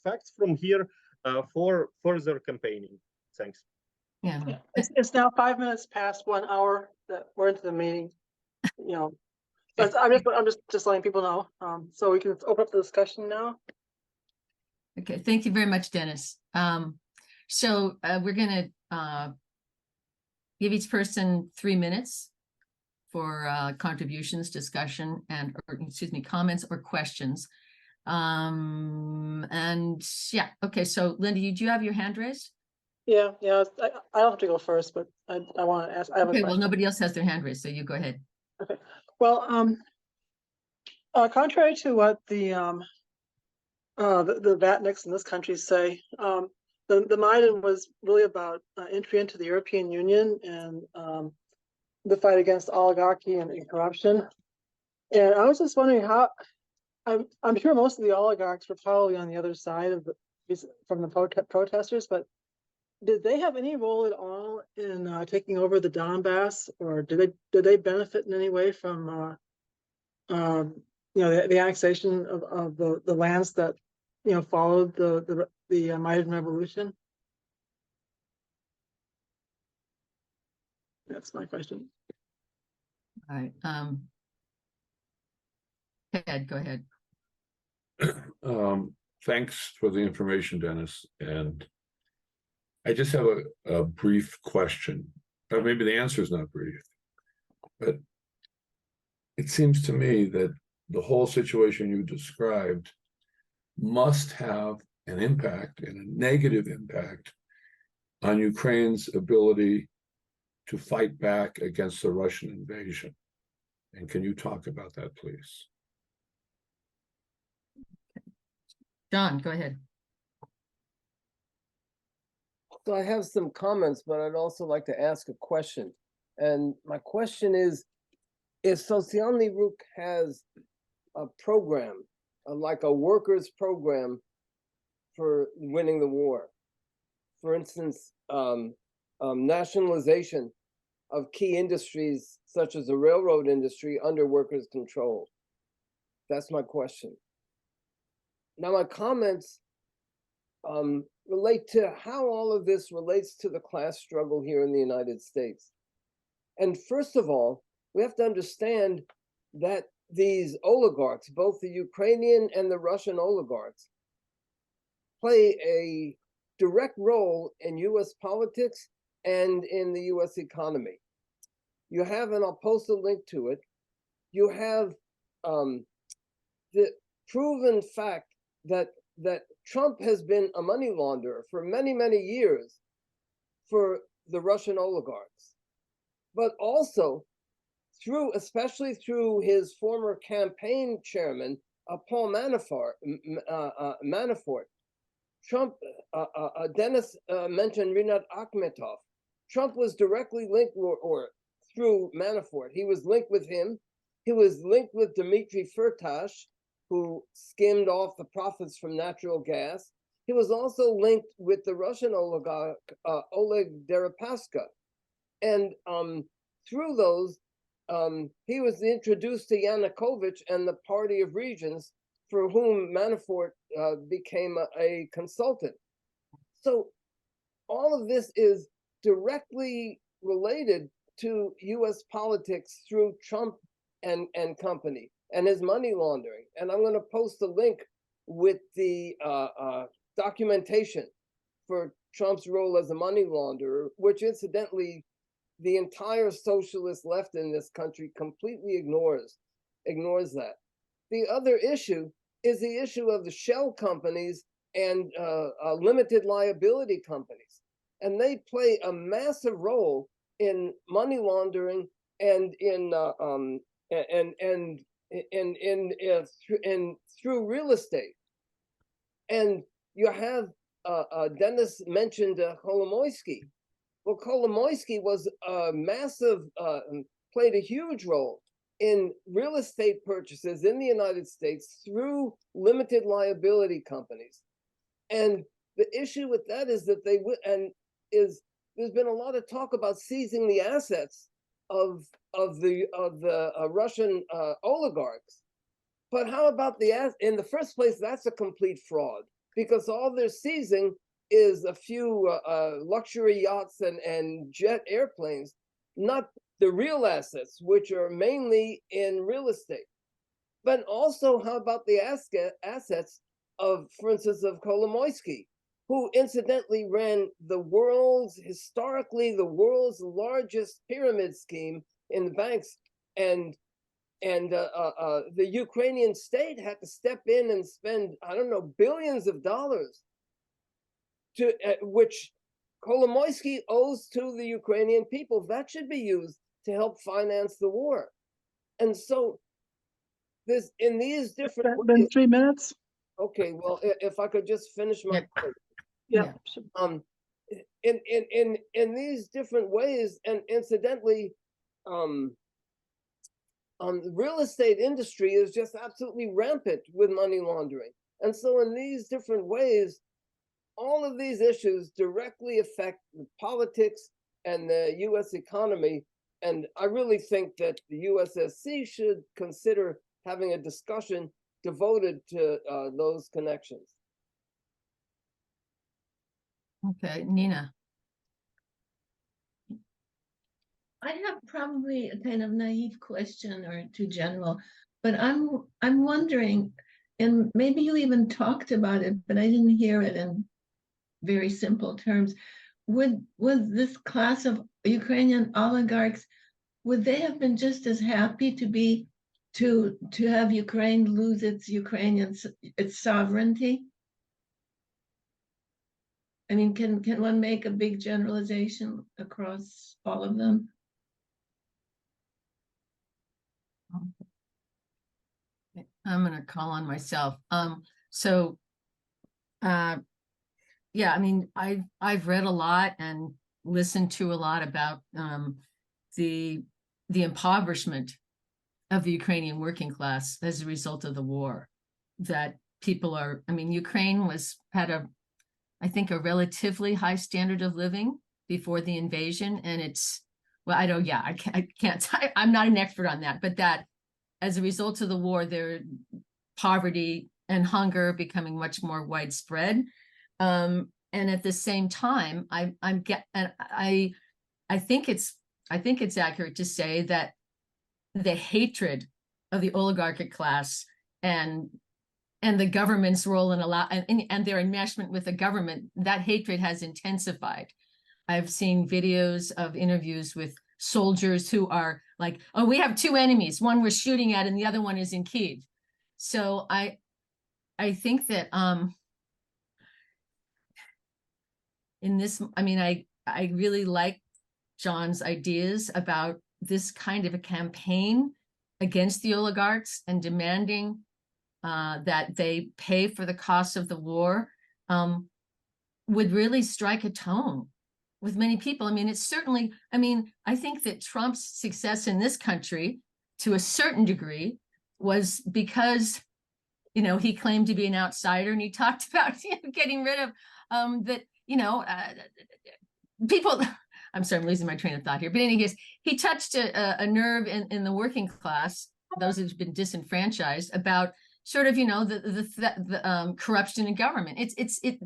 facts from here for further campaigning. Thanks. Yeah. It's now 5 minutes past 1 hour that we're into the meeting. But I'm just letting people know. So we can open up the discussion now. Okay, thank you very much, Dennis. So we're gonna give each person 3 minutes for contributions, discussion, and or, excuse me, comments or questions. And yeah, okay. So Linda, do you have your hand raised? Yeah, I don't have to go first, but I want to ask. I have a Okay, question. well, nobody else has their hand raised, so you go ahead. Okay. Well, contrary to what the Vatniks in this country say, the Maidan was really about entry into the European Union and the fight against oligarchy and corruption. And I was just wondering how. I'm sure most of the oligarchs were probably on the other side of from the protesters, but did they have any role at all in taking over the Donbass, or did they benefit in any way from the annexation of the lands that followed the Maidan Revolution? That's my question. All right. Ed, go ahead. Thanks for the information, Dennis. And I just have a brief question. Or maybe the answer is not brief, but it seems to me that the whole situation you described must have an impact, and a negative impact, on Ukraine's ability to fight back against the Russian invasion. And can you talk about that, please? John, go ahead. So I have some comments, but I'd also like to ask a question. And my question is, if Socialny Ruk has a program, like a workers' program for winning the war, for instance, nationalization of key industries such as the railroad industry under workers' control. That's my question. Now, my comments relate to how all of this relates to the class struggle here in the United States. And first of all, we have to understand that these oligarchs, both the Ukrainian and the Russian oligarchs, play a direct role in US politics and in the US economy. You have, and I'll post a link to it, you have the proven fact that Trump has been a money launderer for many, many years for the Russian oligarchs, but also especially through his former campaign chairman, Paul Manafort. Trump, Denis mentioned Rinat Akhmetov. Trump was directly linked, or through Manafort. He was linked with him. He was linked with Dmitry Firtash, who skimmed off the profits from natural gas. He was also linked with the Russian oligarch, Oleg Deripaska. And through those, he was introduced to Yanukovych and the Party of Regions, for whom Manafort became a consultant. So all of this is directly related to US politics through Trump and company, and his money laundering. And I'm going to post a link with the documentation for Trump's role as a money launderer, which incidentally, the entire socialist left in this country completely ignores that. The other issue is the issue of the shell companies and limited liability companies. And they play a massive role in money laundering and through real estate. And you have Dennis mentioned Kolomoisky. Well, Kolomoisky was a massive, played a huge role in real estate purchases in the United States through limited liability companies. And the issue with that is that there's been a lot of talk about seizing the assets of the Russian oligarchs. But how about in the first place, that's a complete fraud, because all they're seizing is a few luxury yachts and jet airplanes, not the real assets, which are mainly in real estate. But also, how about the assets of, for instance, of Kolomoisky, who incidentally ran historically the world's largest pyramid scheme in the banks, and the Ukrainian state had to step in and spend, I don't know, billions of dollars to which Kolomoisky owes to the Ukrainian people. That should be used to help finance the war. And so there's in these different Been ways, 3 minutes? okay, well, if I could just finish my point. Yeah. In these different ways, and incidentally, the real estate industry is just absolutely rampant with money laundering. And so in these different ways, all of these issues directly affect the politics and the US economy. And I really think that the USSC should consider having a discussion devoted to those connections. Okay, Nina. I have probably a kind of naive question or too general, but I'm wondering, and maybe you even talked about it, but I didn't hear it in very simple terms. Would this class of Ukrainian oligarchs, would they have been just as happy to have Ukraine lose its sovereignty? I mean, can one make a big generalization across all of them? I'm going to call on myself. Yeah, I mean, I've read a lot and listened to a lot about the impoverishment of the Ukrainian working class as a result of the war. That people are, I mean, Ukraine had I think a relatively high standard of living before the invasion, and I'm not an expert on that, but that as a result of the war, their poverty and hunger becoming much more widespread. And at the same time, I think it's accurate to say that the hatred of the oligarchic class and the government's role and their enmeshment with the government, that hatred has intensified. I've seen videos of interviews with soldiers who are like, oh, we have two enemies, one we're shooting at and the other one is in Kyiv. So I think that in this, I mean, I really like John's ideas about this kind of a campaign against the oligarchs and demanding that they pay for the cost of the war, would really strike a tone with many people. I mean, it's certainly, I mean, I think that Trump's success in this country to a certain degree was because, you know, he claimed to be an outsider and he talked about getting rid of that, you know, people, I'm sorry, I'm losing my train of thought here. But in any case, he touched a nerve in the working class, those who've been disenfranchised, about sort of, you know, the corruption in government.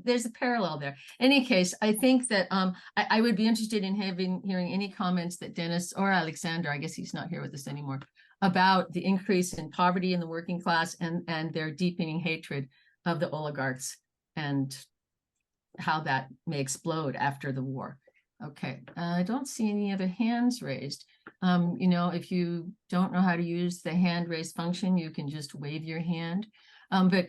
There's a parallel there. In any case, I think that I would be interested in hearing any comments that Denis or Alexander, I guess he's not here with us anymore, about the increase in poverty in the working class and their deepening hatred of the oligarchs and how that may explode after the war. Okay, I don't see any other hands raised. You know, if you don't know how to use the hand raise function, you can just wave your hand. But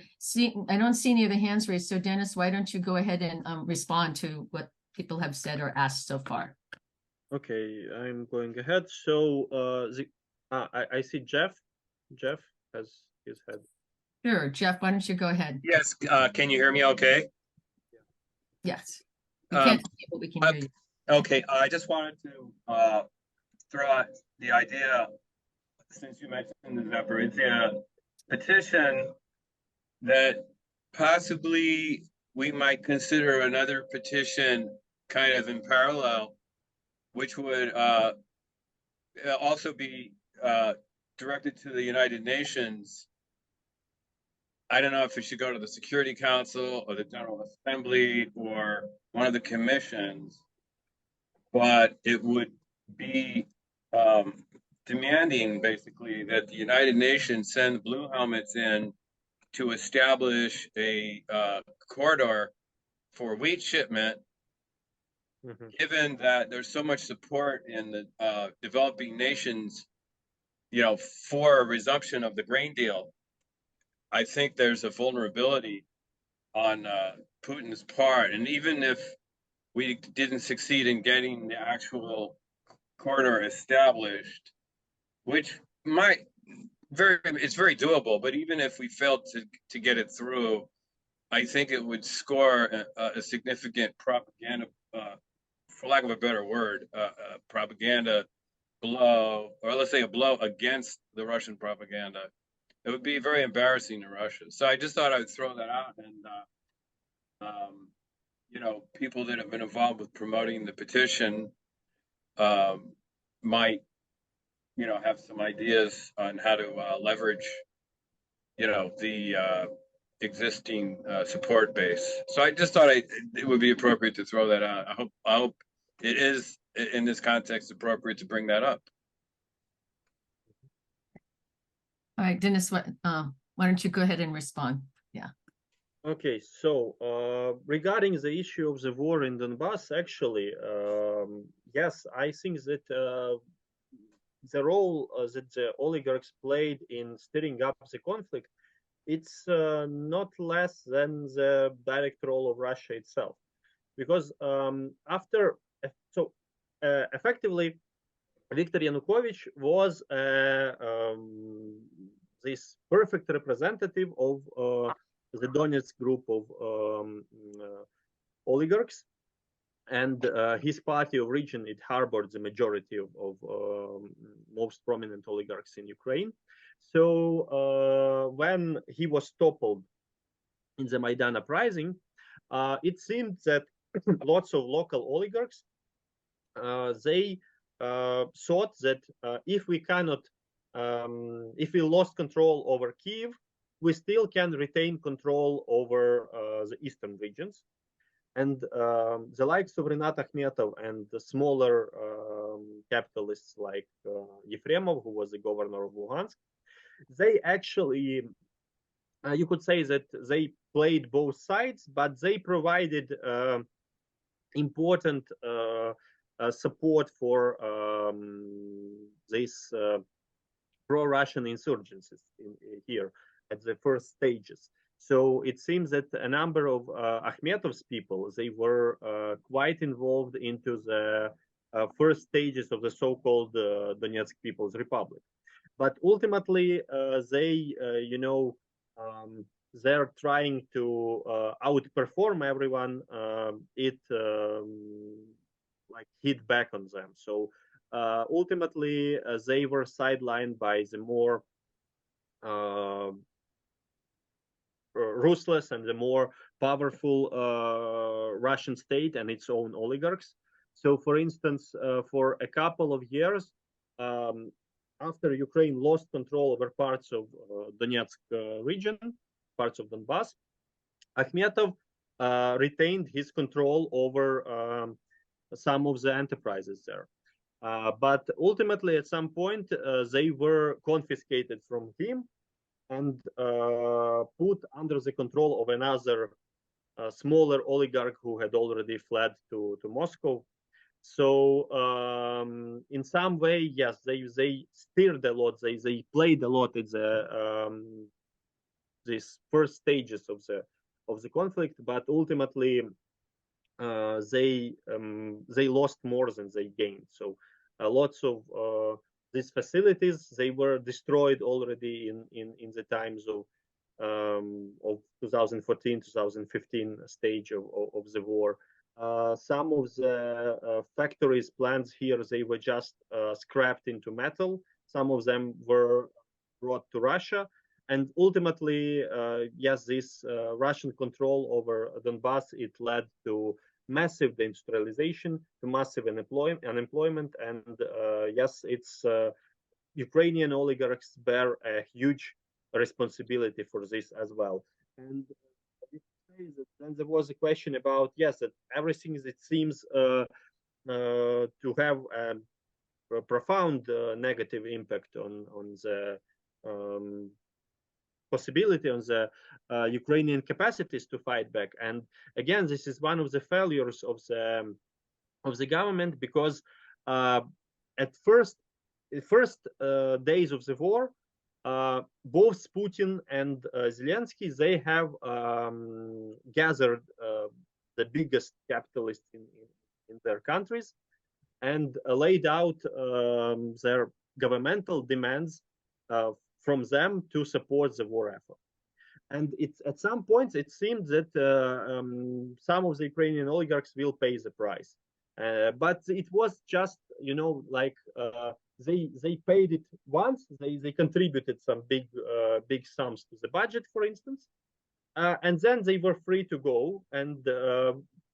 I don't see any other hands raised. So Denis, why don't you go ahead and respond to what people have said or asked so far? Okay, I'm going ahead. So I see Jeff. Jeff has his head. Sure, Jeff, why don't you go ahead? Yes, can you hear me okay? Yes. We can't see, but we can hear you. Okay, I just wanted to throw out the idea, since you mentioned the Zaporizhia petition, that possibly we might consider another petition kind of in parallel, which would also be directed to the United Nations. I don't know if it should go to the Security Council or the General Assembly or one of the commissions, but it would be demanding basically that the United Nations send blue helmets in to establish a corridor for wheat shipment, given that there's so much support in the developing nations, for a resumption of the grain deal. I think there's a vulnerability on Putin's part, and even if we didn't succeed in getting the actual corridor established, which it's very doable, but even if we failed to get it through, I think it would score a significant propaganda, for lack of a better word, propaganda blow, or let's say a blow against the Russian propaganda. It would be very embarrassing to Russia. So I just thought I would throw that out, and people that have been involved with promoting the petition might, have some ideas on how to leverage, the existing support base. So I just thought it would be appropriate to throw that out. I hope it is in this context appropriate to bring that up. All right, Denis, why don't you go ahead and respond? Yeah. Okay, so regarding the issue of the war in Donbass, actually, yes, I think that the role that the oligarchs played in stirring up the conflict, it's not less than the direct role of Russia itself, because effectively, Viktor Yanukovych was this perfect representative of the Donetsk group of oligarchs, and his party of origin, it harbored the majority of most prominent oligarchs in Ukraine. So when he was toppled in the Maidan uprising, it seemed that lots of local oligarchs, they thought that if we cannot, if we lost control over Kiev, we still can retain control over the eastern regions. And the likes of Renat Akhmetov and the smaller capitalists like Yefremov, who was the governor of Luhansk, they actually, you could say that they played both sides, but they provided important support for these pro-Russian insurgencies here at the first stages. So it seems that a number of Akhmetov's people, they were quite involved into the first stages of the so-called Donetsk People's Republic. But ultimately, they, they're trying to outperform everyone. It like hit back on them. So ultimately, they were sidelined by the more ruthless and the more powerful Russian state and its own oligarchs. So, for instance, for a couple of years, after Ukraine lost control over parts of Donetsk region, parts of Donbass, Akhmetov retained his control over some of the enterprises there. But ultimately, at some point, they were confiscated from him and put under the control of another smaller oligarch who had already fled to Moscow. So in some way, yes, they steered a lot. They played a lot in the these first stages of the conflict, but ultimately they lost more than they gained. So lots of these facilities, they were destroyed already in the times of 2014, 2015 stage of the war. Some of the factories, plants here, they were just scrapped into metal. Some of them were brought to Russia. And ultimately, yes, this Russian control over Donbass, it led to massive deindustrialization, to massive unemployment, and yes, it's Ukrainian oligarchs bear a huge responsibility for this as well. And then there was a question about, yes, that everything that seems to have profound negative impact on the possibility on the Ukrainian capacities to fight back. And again, this is one of the failures of the government, because at first days of the war, both Putin and Zelensky, they have gathered the biggest capitalists in their countries and laid out their governmental demands from them to support the war effort. And it's at some points it seemed that some of the Ukrainian oligarchs will pay the price, but it was just, you know, like they paid it once. They contributed some big sums to the budget, for instance, and then they were free to go. And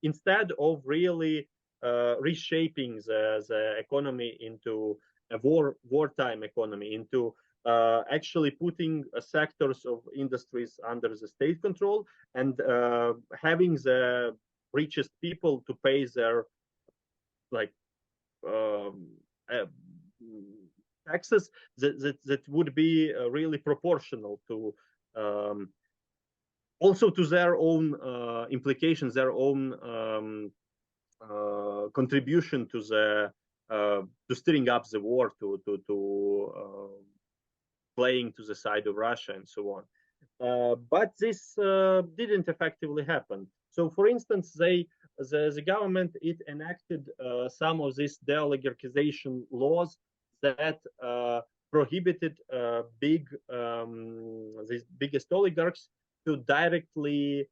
instead of really reshaping the economy into a wartime economy, into actually putting sectors of industries under the state control, and having the richest people to pay their taxes that would be really proportional to also to their own implications, their own contribution to the to stirring up the war, to playing to the side of Russia and so on. But this didn't effectively happen. So, for instance, the government, it enacted some of these de-oligarchization laws that prohibited these biggest oligarchs to directly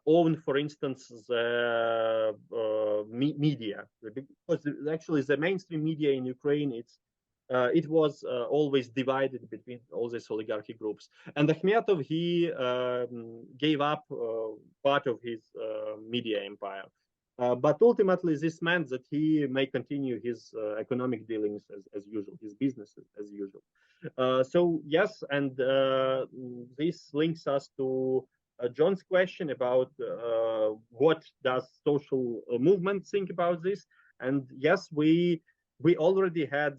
own, for instance, the media, because actually the mainstream media in Ukraine, it was always divided between all these oligarchy groups. And Akhmetov, he gave up part of his media empire. But ultimately, this meant that he may continue his economic dealings as usual, his business as usual. So yes, and this links us to John's question about what does social movement think about this. And yes, we already had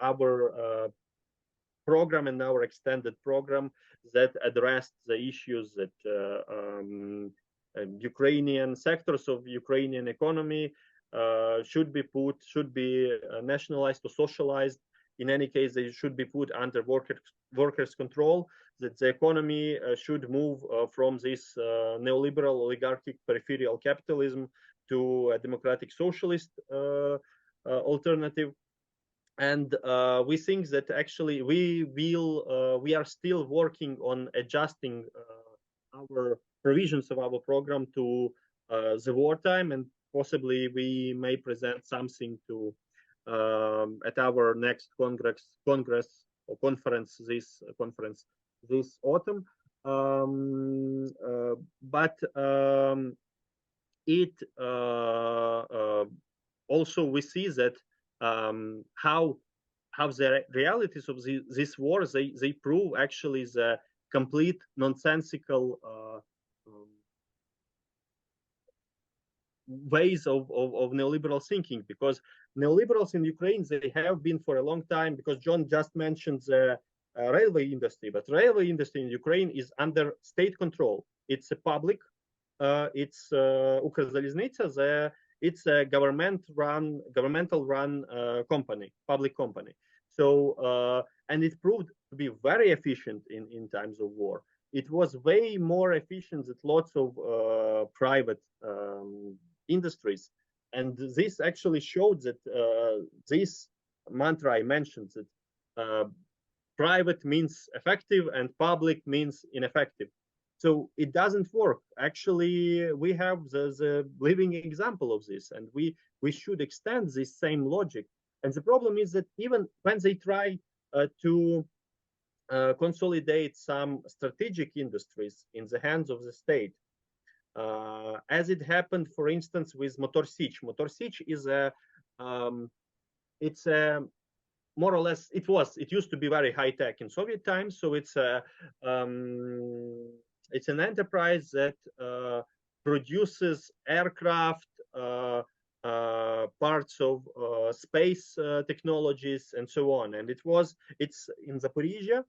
our program and our extended program that addressed the issues that Ukrainian sectors of Ukrainian economy should be nationalized or socialized. In any case, they should be put under workers' control, that the economy should move from this neoliberal oligarchic peripheral capitalism to a democratic socialist alternative. And we think that actually we are still working on adjusting our provisions of our program to the wartime, and possibly we may present something to at our next congress or conference this autumn. But it also we see that how the realities of this war, they prove actually the complete nonsensical ways of neoliberal thinking, because neoliberals in Ukraine, they have been for a long time, because John just mentioned the railway industry, but railway industry in Ukraine is under state control. It's a public, it's Ukrzaliznytsia, it's a governmental run company, public company. So, and it proved to be very efficient in times of war. It was way more efficient than lots of private industries. And this actually showed that this mantra I mentioned, that private means effective and public means ineffective. So it doesn't work. Actually, we have the living example of this, and we should extend this same logic. And the problem is that even when they try to consolidate some strategic industries in the hands of the state, as it happened, for instance, with Motor Sich. Motor Sich is it's a more or less, it used to be very high tech in Soviet times. So it's an enterprise that produces aircraft, parts of space technologies, and so on. And it's in Zaporizhia,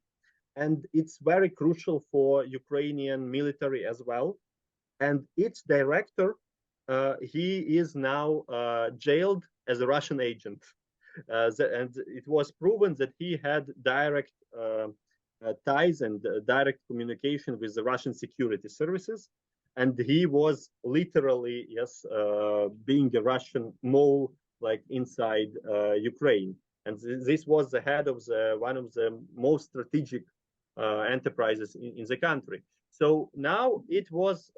and it's very crucial for Ukrainian military as well. And its director, he is now jailed as a Russian agent. And it was proven that he had direct ties and direct communication with the Russian security services. And he was literally, yes, being a Russian mole, like inside Ukraine. And this was the head of one of the most strategic enterprises in the country. So now it was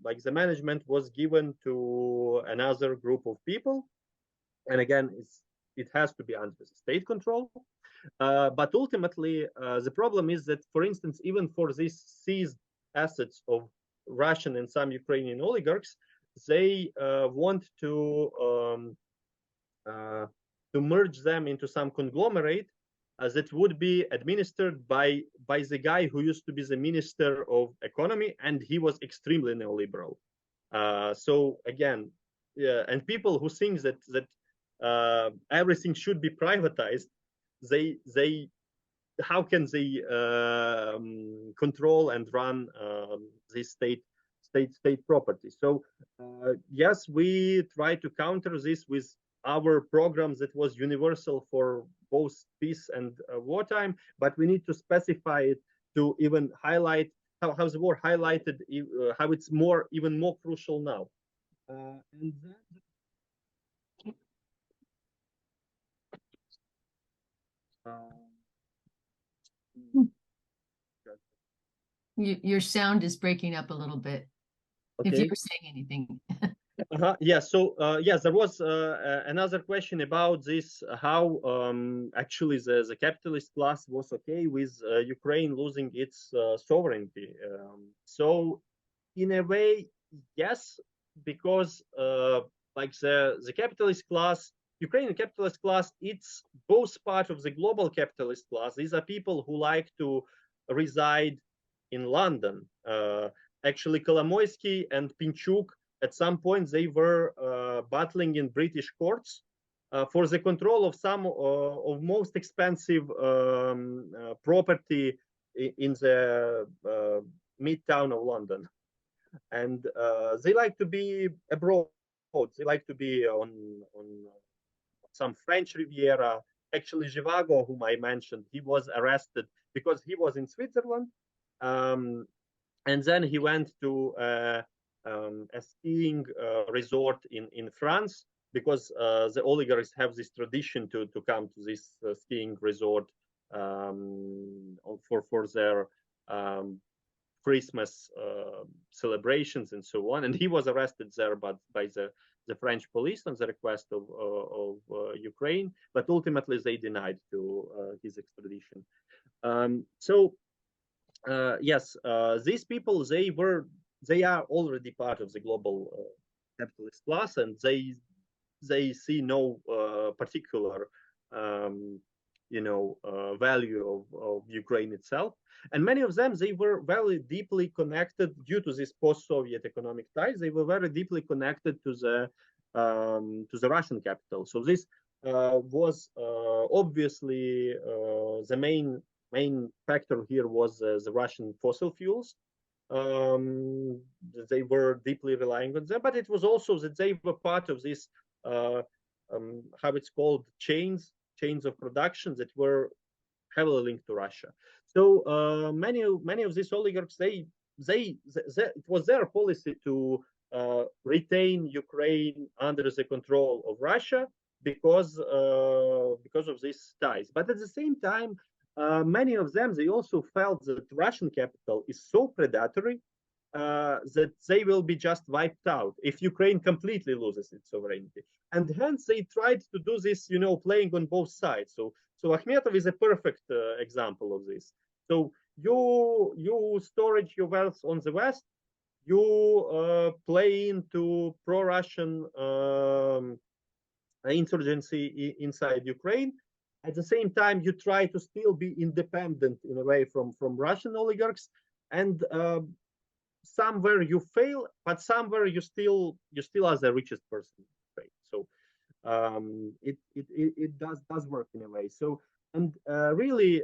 like the management was given to another group of people. And again, it has to be under state control. But ultimately, the problem is that, for instance, even for these seized assets of Russian and some Ukrainian oligarchs, they want to merge them into some conglomerate that would be administered by the guy who used to be the minister of economy, and he was extremely neoliberal. So again, yeah, and people who think that everything should be privatized, they how can they control and run this state property? So yes, we try to counter this with our programs that was universal for both peace and wartime, but we need to specify it to even highlight how the war highlighted how it's even more crucial now. And Your sound is breaking up a little bit. If okay. you were saying anything. Yeah, so yes, there was another question about this, how actually the capitalist class was okay with Ukraine losing its sovereignty. So in a way, yes, because like the capitalist class, Ukrainian capitalist class, it's both part of the global capitalist class. These are people who like to reside in London. Actually, Kolomoisky and Pinchuk, at some point, they were battling in British courts for the control of some of most expensive property in the midtown of London. And they like to be abroad. They like to be on some French Riviera. Actually, Zhivago, whom I mentioned, he was arrested because he was in Switzerland. And then he went to a skiing resort in France, because the oligarchs have this tradition to come to this skiing resort for their Christmas celebrations and so on. And he was arrested there, but by the French police on the request of Ukraine, but ultimately they denied to his extradition. So yes, these people, they are already part of the global capitalist class, and they see no particular value of Ukraine itself. And many of them, they were very deeply connected due to this post-Soviet economic ties. They were very deeply connected to the Russian capital. So this was obviously the main factor here was the Russian fossil fuels. They were deeply relying on them, but it was also that they were part of this how it's called chains of production that were heavily linked to Russia. So many of these oligarchs, it was their policy to retain Ukraine under the control of Russia because of these ties. But at the same time, many of them, they also felt that Russian capital is so predatory that they will be just wiped out if Ukraine completely loses its sovereignty. And hence they tried to do this, playing on both sides. So Akhmetov is a perfect example of this. So you storage your wealth on the West, you play into pro-Russian insurgency inside Ukraine. At the same time, you try to still be independent in a way from Russian oligarchs, and somewhere you fail, but somewhere you still are the richest person. it does work in a way. So, and really,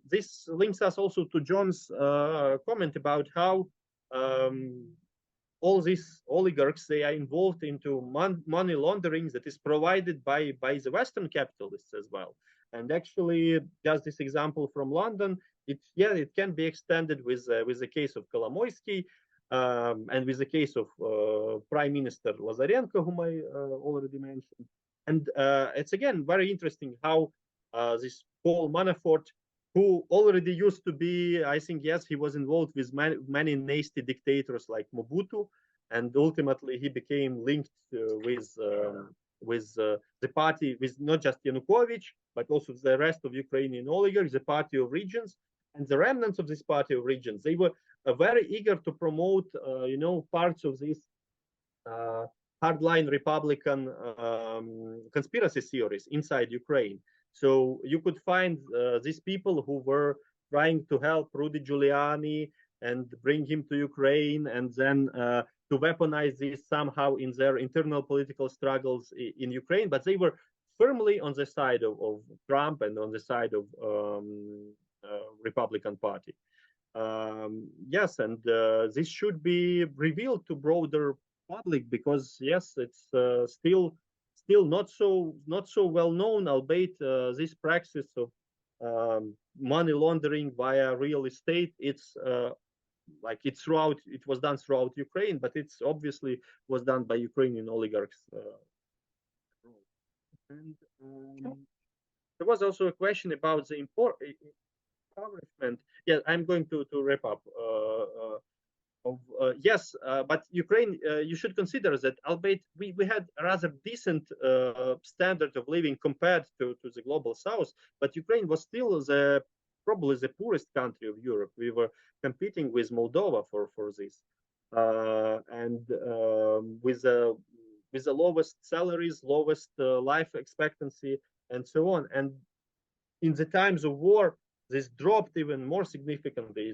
this links us also to John's comment about how all these oligarchs, they are involved into money laundering that is provided by the Western capitalists as well. And actually, just this example from London, it can be extended with the case of Kolomoisky, and with the case of Prime Minister Lazarenko, whom I already mentioned. And it's again very interesting how this Paul Manafort, who already used to be, I think, yes, he was involved with many nasty dictators like Mobutu, and ultimately he became linked with the party, with not just Yanukovych, but also the rest of Ukrainian oligarchs, the Party of Regions, and the remnants of this Party of Regions. They were very eager to promote, parts of this hardline Republican conspiracy theories inside Ukraine. So you could find these people who were trying to help Rudy Giuliani and bring him to Ukraine, and then to weaponize this somehow in their internal political struggles in Ukraine. But they were firmly on the side of Trump and on the side of Republican Party. Yes, and this should be revealed to broader public, because yes, it's still not so well known, albeit this practice of money laundering via real estate, it's it was done throughout Ukraine, but it's obviously was done by Ukrainian oligarchs. And there was also a question about the impoverishment. Yeah, I'm going to wrap up. Yes, but Ukraine, you should consider that, albeit we had a rather decent standard of living compared to the global south, but Ukraine was still probably the poorest country of Europe. We were competing with Moldova for this, and with the lowest salaries, lowest life expectancy, and so on. And in the times of war, this dropped even more significantly.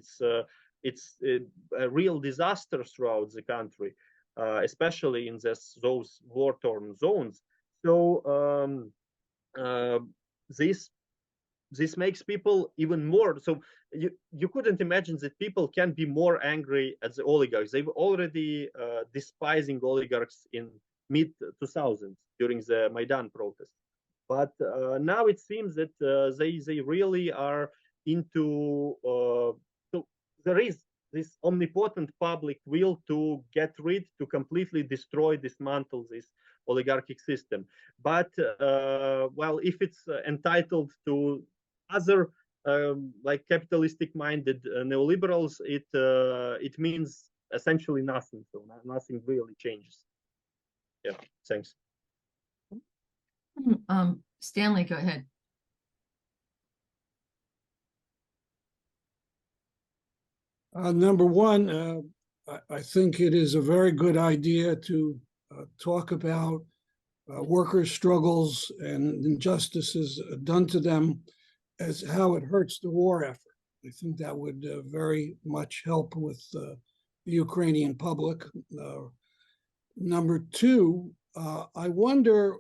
It's a real disaster throughout the country, especially in those war-torn zones. So this makes people even more. So you couldn't imagine that people can be more angry at the oligarchs. They were already despising oligarchs in mid-2000s during the Maidan protest. But now it seems that they really are into. So there is this omnipotent public will to get rid, to completely destroy, dismantle this oligarchic system. But well, if it's entitled to other like capitalistic-minded neoliberals, it means essentially nothing. So nothing really changes. Yeah, thanks. Stanley, go ahead. Number one, I think it is a very good idea to talk about workers' struggles and injustices done to them as how it hurts the war effort. I think that would very much help with the Ukrainian public. Number two, I wonder,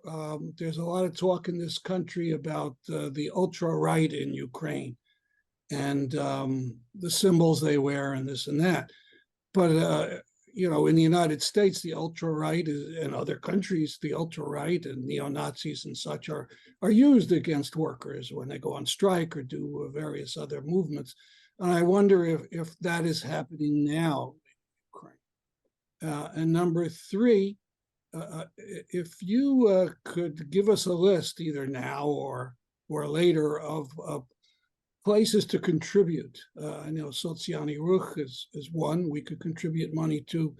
there's a lot of talk in this country about the ultra-right in Ukraine and the symbols they wear and this and that. But, you know, in the United States, the ultra-right and other countries, the ultra-right and neo-Nazis and such are used against workers when they go on strike or do various other movements. And I wonder if that is happening now in Ukraine. And number three, if you could give us a list either now or later of places to contribute. I know Sociální Ruch is one we could contribute money to.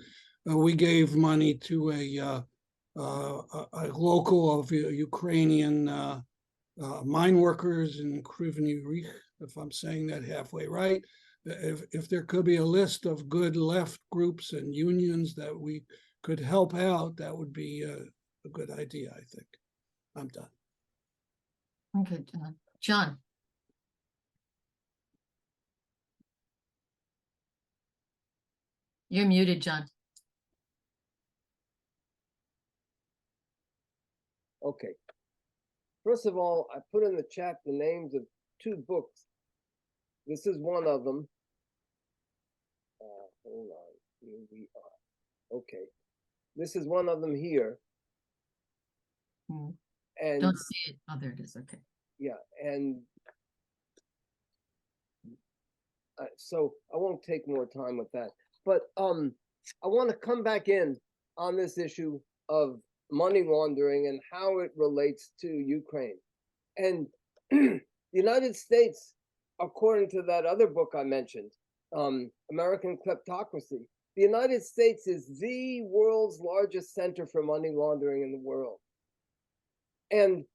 We gave money to a local of Ukrainian mine workers in Kryvyi Rih, if I'm saying that halfway right. If there could be a list of good left groups and unions that we could help out, that would be a good idea, I think. I'm done. Okay, John. You're muted, John. Okay. First of all, I put in the chat the names of 2 books. This is one of them. Hold on. Here we are. Okay. This is one of them here. And Don't see it. Oh, there it is. Okay. yeah, and so I won't take more time with that. But I want to come back in on this issue of money laundering and how it relates to Ukraine. And the United States, according to that other book I mentioned, American Kleptocracy, the United States is the world's largest center for money laundering in the world. And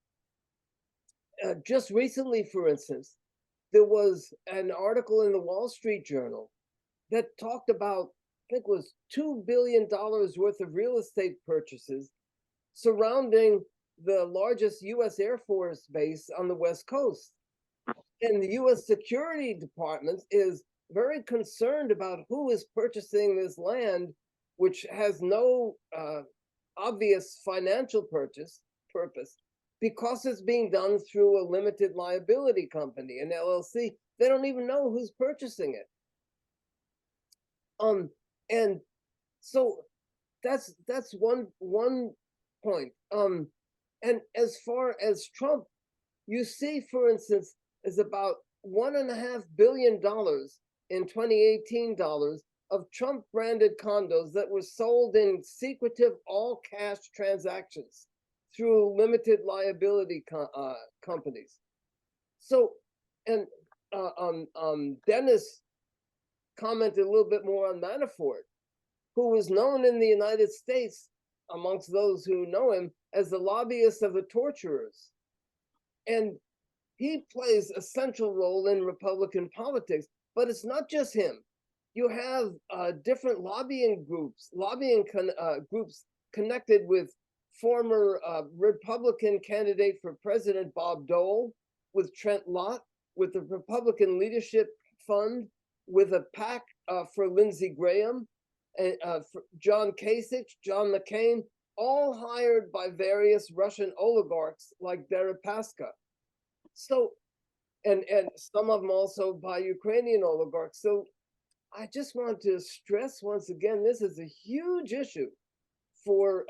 just recently, for instance, there was an article in the Wall Street Journal that talked about, I think it was $2 billion worth of real estate purchases surrounding the largest US Air Force base on the West Coast. And the US Security Department is very concerned about who is purchasing this land, which has no obvious financial purpose, because it's being done through a limited liability company, an LLC. They don't even know who's purchasing it. And so that's one point. And as far as Trump, you see, for instance, is about $1.5 billion in 2018 of Trump branded condos that were sold in secretive all cash transactions through limited liability companies. So, and Denis commented a little bit more on Manafort, who was known in the United States, amongst those who know him, as the lobbyist of the torturers. And he plays a central role in Republican politics, but it's not just him. You have different lobbying groups connected with former Republican candidate for president Bob Dole, with Trent Lott, with the Republican Leadership Fund, with a PAC for Lindsey Graham, for John Kasich, John McCain, all hired by various Russian oligarchs like Deripaska. So, and some of them also by Ukrainian oligarchs. So I just want to stress once again, this is a huge issue for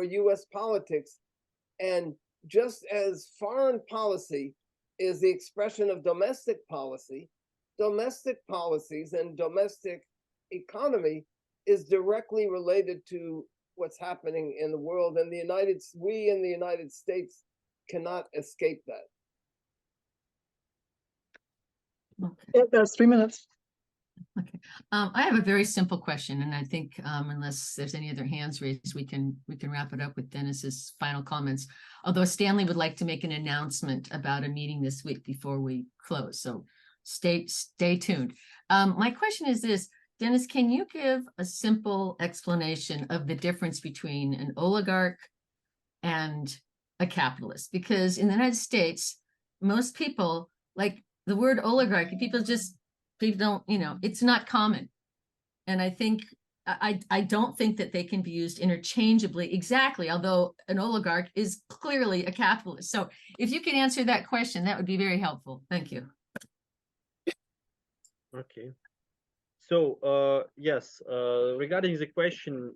US politics. And just as foreign policy is the expression of domestic policy, domestic policies and domestic economy is directly related to what's happening in the world, and we in the United States cannot escape that. Okay. Yeah, that's 3 minutes. Okay. I have a very simple question, and I think unless there's any other hands raised, we can wrap it up with Denis's final comments. Although Stanley would like to make an announcement about a meeting this week before we close, so stay tuned. My question is this: Denis, can you give a simple explanation of the difference between an oligarch and a capitalist? Because in the United States, most people, like the word oligarchy, people don't, it's not common. And I think, I don't think that they can be used interchangeably exactly, although an oligarch is clearly a capitalist. So if you can answer that question, that would be very helpful. Thank you. Okay. So yes, regarding the question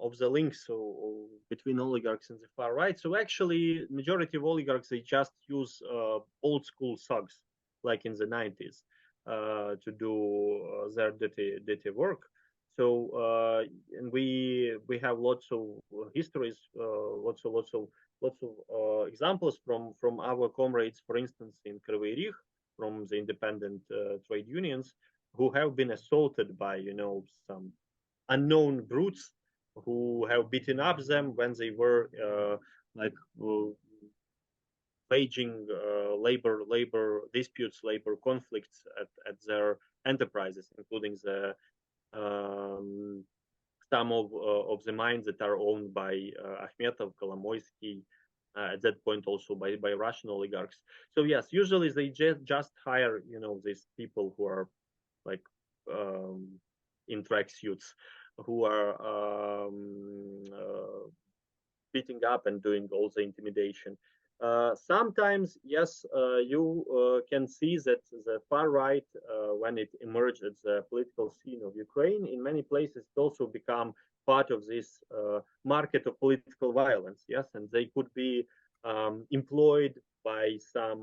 of the links between oligarchs and the far right, so actually majority of oligarchs, they just use old school thugs like in the 90s to do their dirty work. So and we have lots of histories, lots of examples from our comrades, for instance, in Kryvyi Rih, from the independent trade unions, who have been assaulted by, some unknown brutes who have beaten up them when they were waging labor disputes, labor conflicts at their enterprises, including the some of the mines that are owned by Akhmetov, Kolomoisky, at that point also by Russian oligarchs. So yes, usually they just hire, these people who are like in tracksuits, who are beating up and doing all the intimidation. Sometimes, yes, you can see that the far right, when it emerged as the political scene of Ukraine, in many places it also become part of this market of political violence. Yes, and they could be employed by some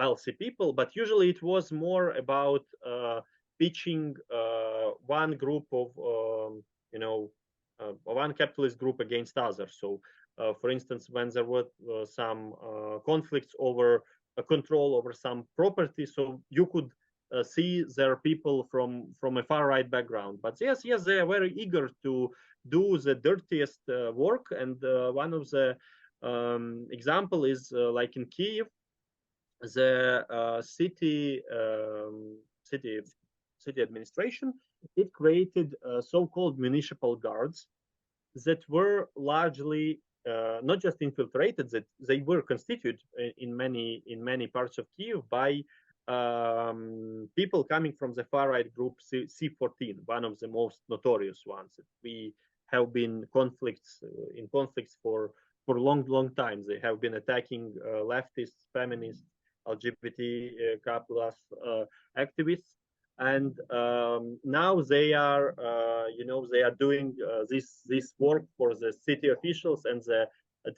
wealthy people, but usually it was more about pitching one group of one capitalist group against others. So, for instance, when there were some conflicts over control over some property, so you could see there are people from a far right background. But yes, they are very eager to do the dirtiest work. And one of the example is like in Kiev, the city administration, it created so-called municipal guards that were largely not just infiltrated, that they were constituted in many parts of Kiev by people coming from the far right group C14, one of the most notorious ones. We have been in conflicts for long time. They have been attacking leftists, feminists, LGBT plus activists, and now they are they are doing this work for the city officials and the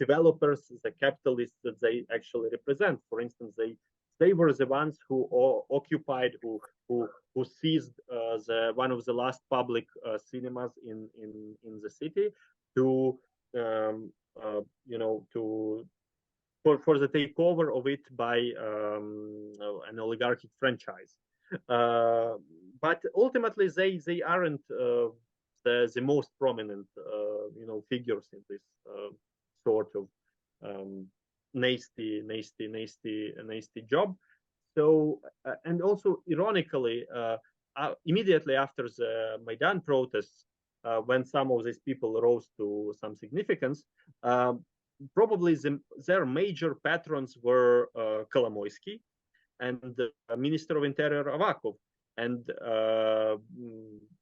developers, the capitalists that they actually represent. For instance, they were the ones who occupied, who seized one of the last public cinemas in the city to for the takeover of it by an oligarchic franchise. But ultimately, they aren't the most prominent figures in this sort of nasty job. So and also ironically, immediately after the Maidan protests, when some of these people rose to some significance, probably their major patrons were Kolomoisky and the Minister of Interior Avakov. And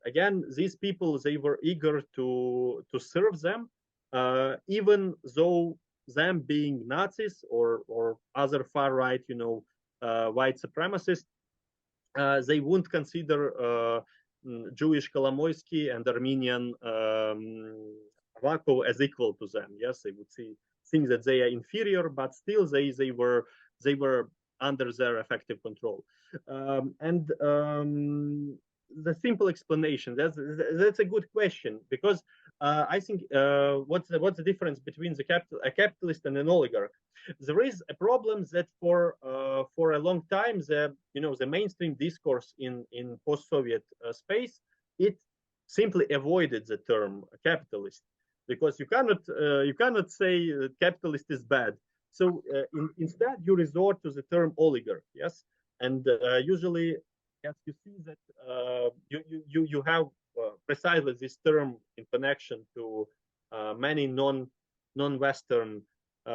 again, these people, they were eager to serve them, even though them being Nazis or other far right, white supremacists, they wouldn't consider Jewish Kolomoisky and Armenian Avakov as equal to them. Yes, they would think that they are inferior, but still they were under their effective control. And the simple explanation, that's a good question, because I think what's the difference between a capitalist and an oligarch? There is a problem that for a long time the mainstream discourse in post-Soviet space, it simply avoided the term capitalist, because you cannot say capitalist is bad. So instead, you resort to the term oligarch, yes, and usually, yes, you see that you have precisely this term in connection to many non-Western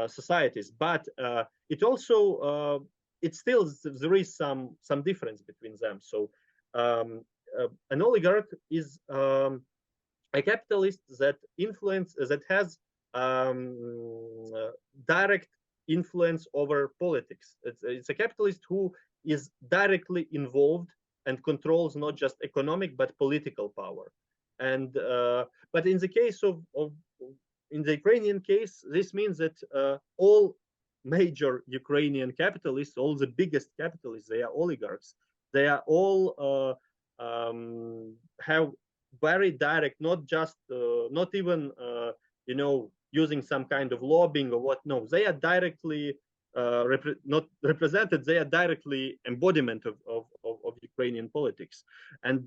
societies, but it also it still there is some difference between them. So an oligarch is a capitalist that has direct influence over politics. It's a capitalist who is directly involved and controls not just economic but political power. And but in the case of in the Ukrainian case, this means that all major Ukrainian capitalists, all the biggest capitalists, they are oligarchs. They are all have very direct, not just not even using some kind of lobbying or what. No, they are directly not represented. They are directly embodiment of Ukrainian politics, and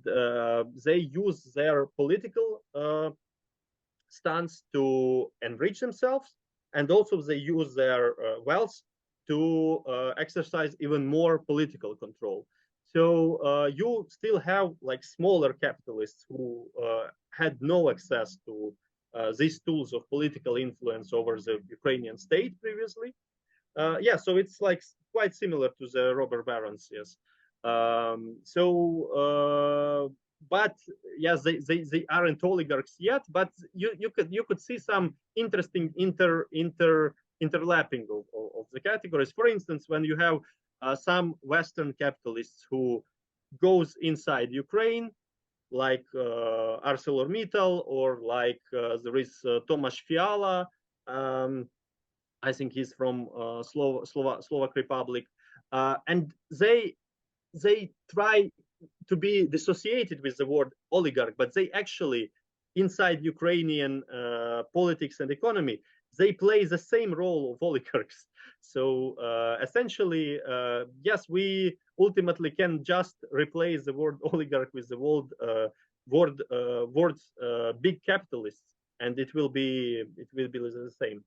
they use their political stance to enrich themselves, and also they use their wealth to exercise even more political control. So you still have like smaller capitalists who had no access to these tools of political influence over the Ukrainian state previously. Yeah, so it's like quite similar to the robber barons, yes. but yes, they aren't oligarchs yet. But you could see some interesting interlapping of the categories. For instance, when you have some Western capitalists who goes inside Ukraine, like ArcelorMittal, or like there is Tomasz Fiala. I think he's from Slovak Republic, and they try to be dissociated with the word oligarch, but they actually, inside Ukrainian politics and economy, they play the same role of oligarchs. So essentially, yes, we ultimately can just replace the word oligarch with the words big capitalists, and it will be the same.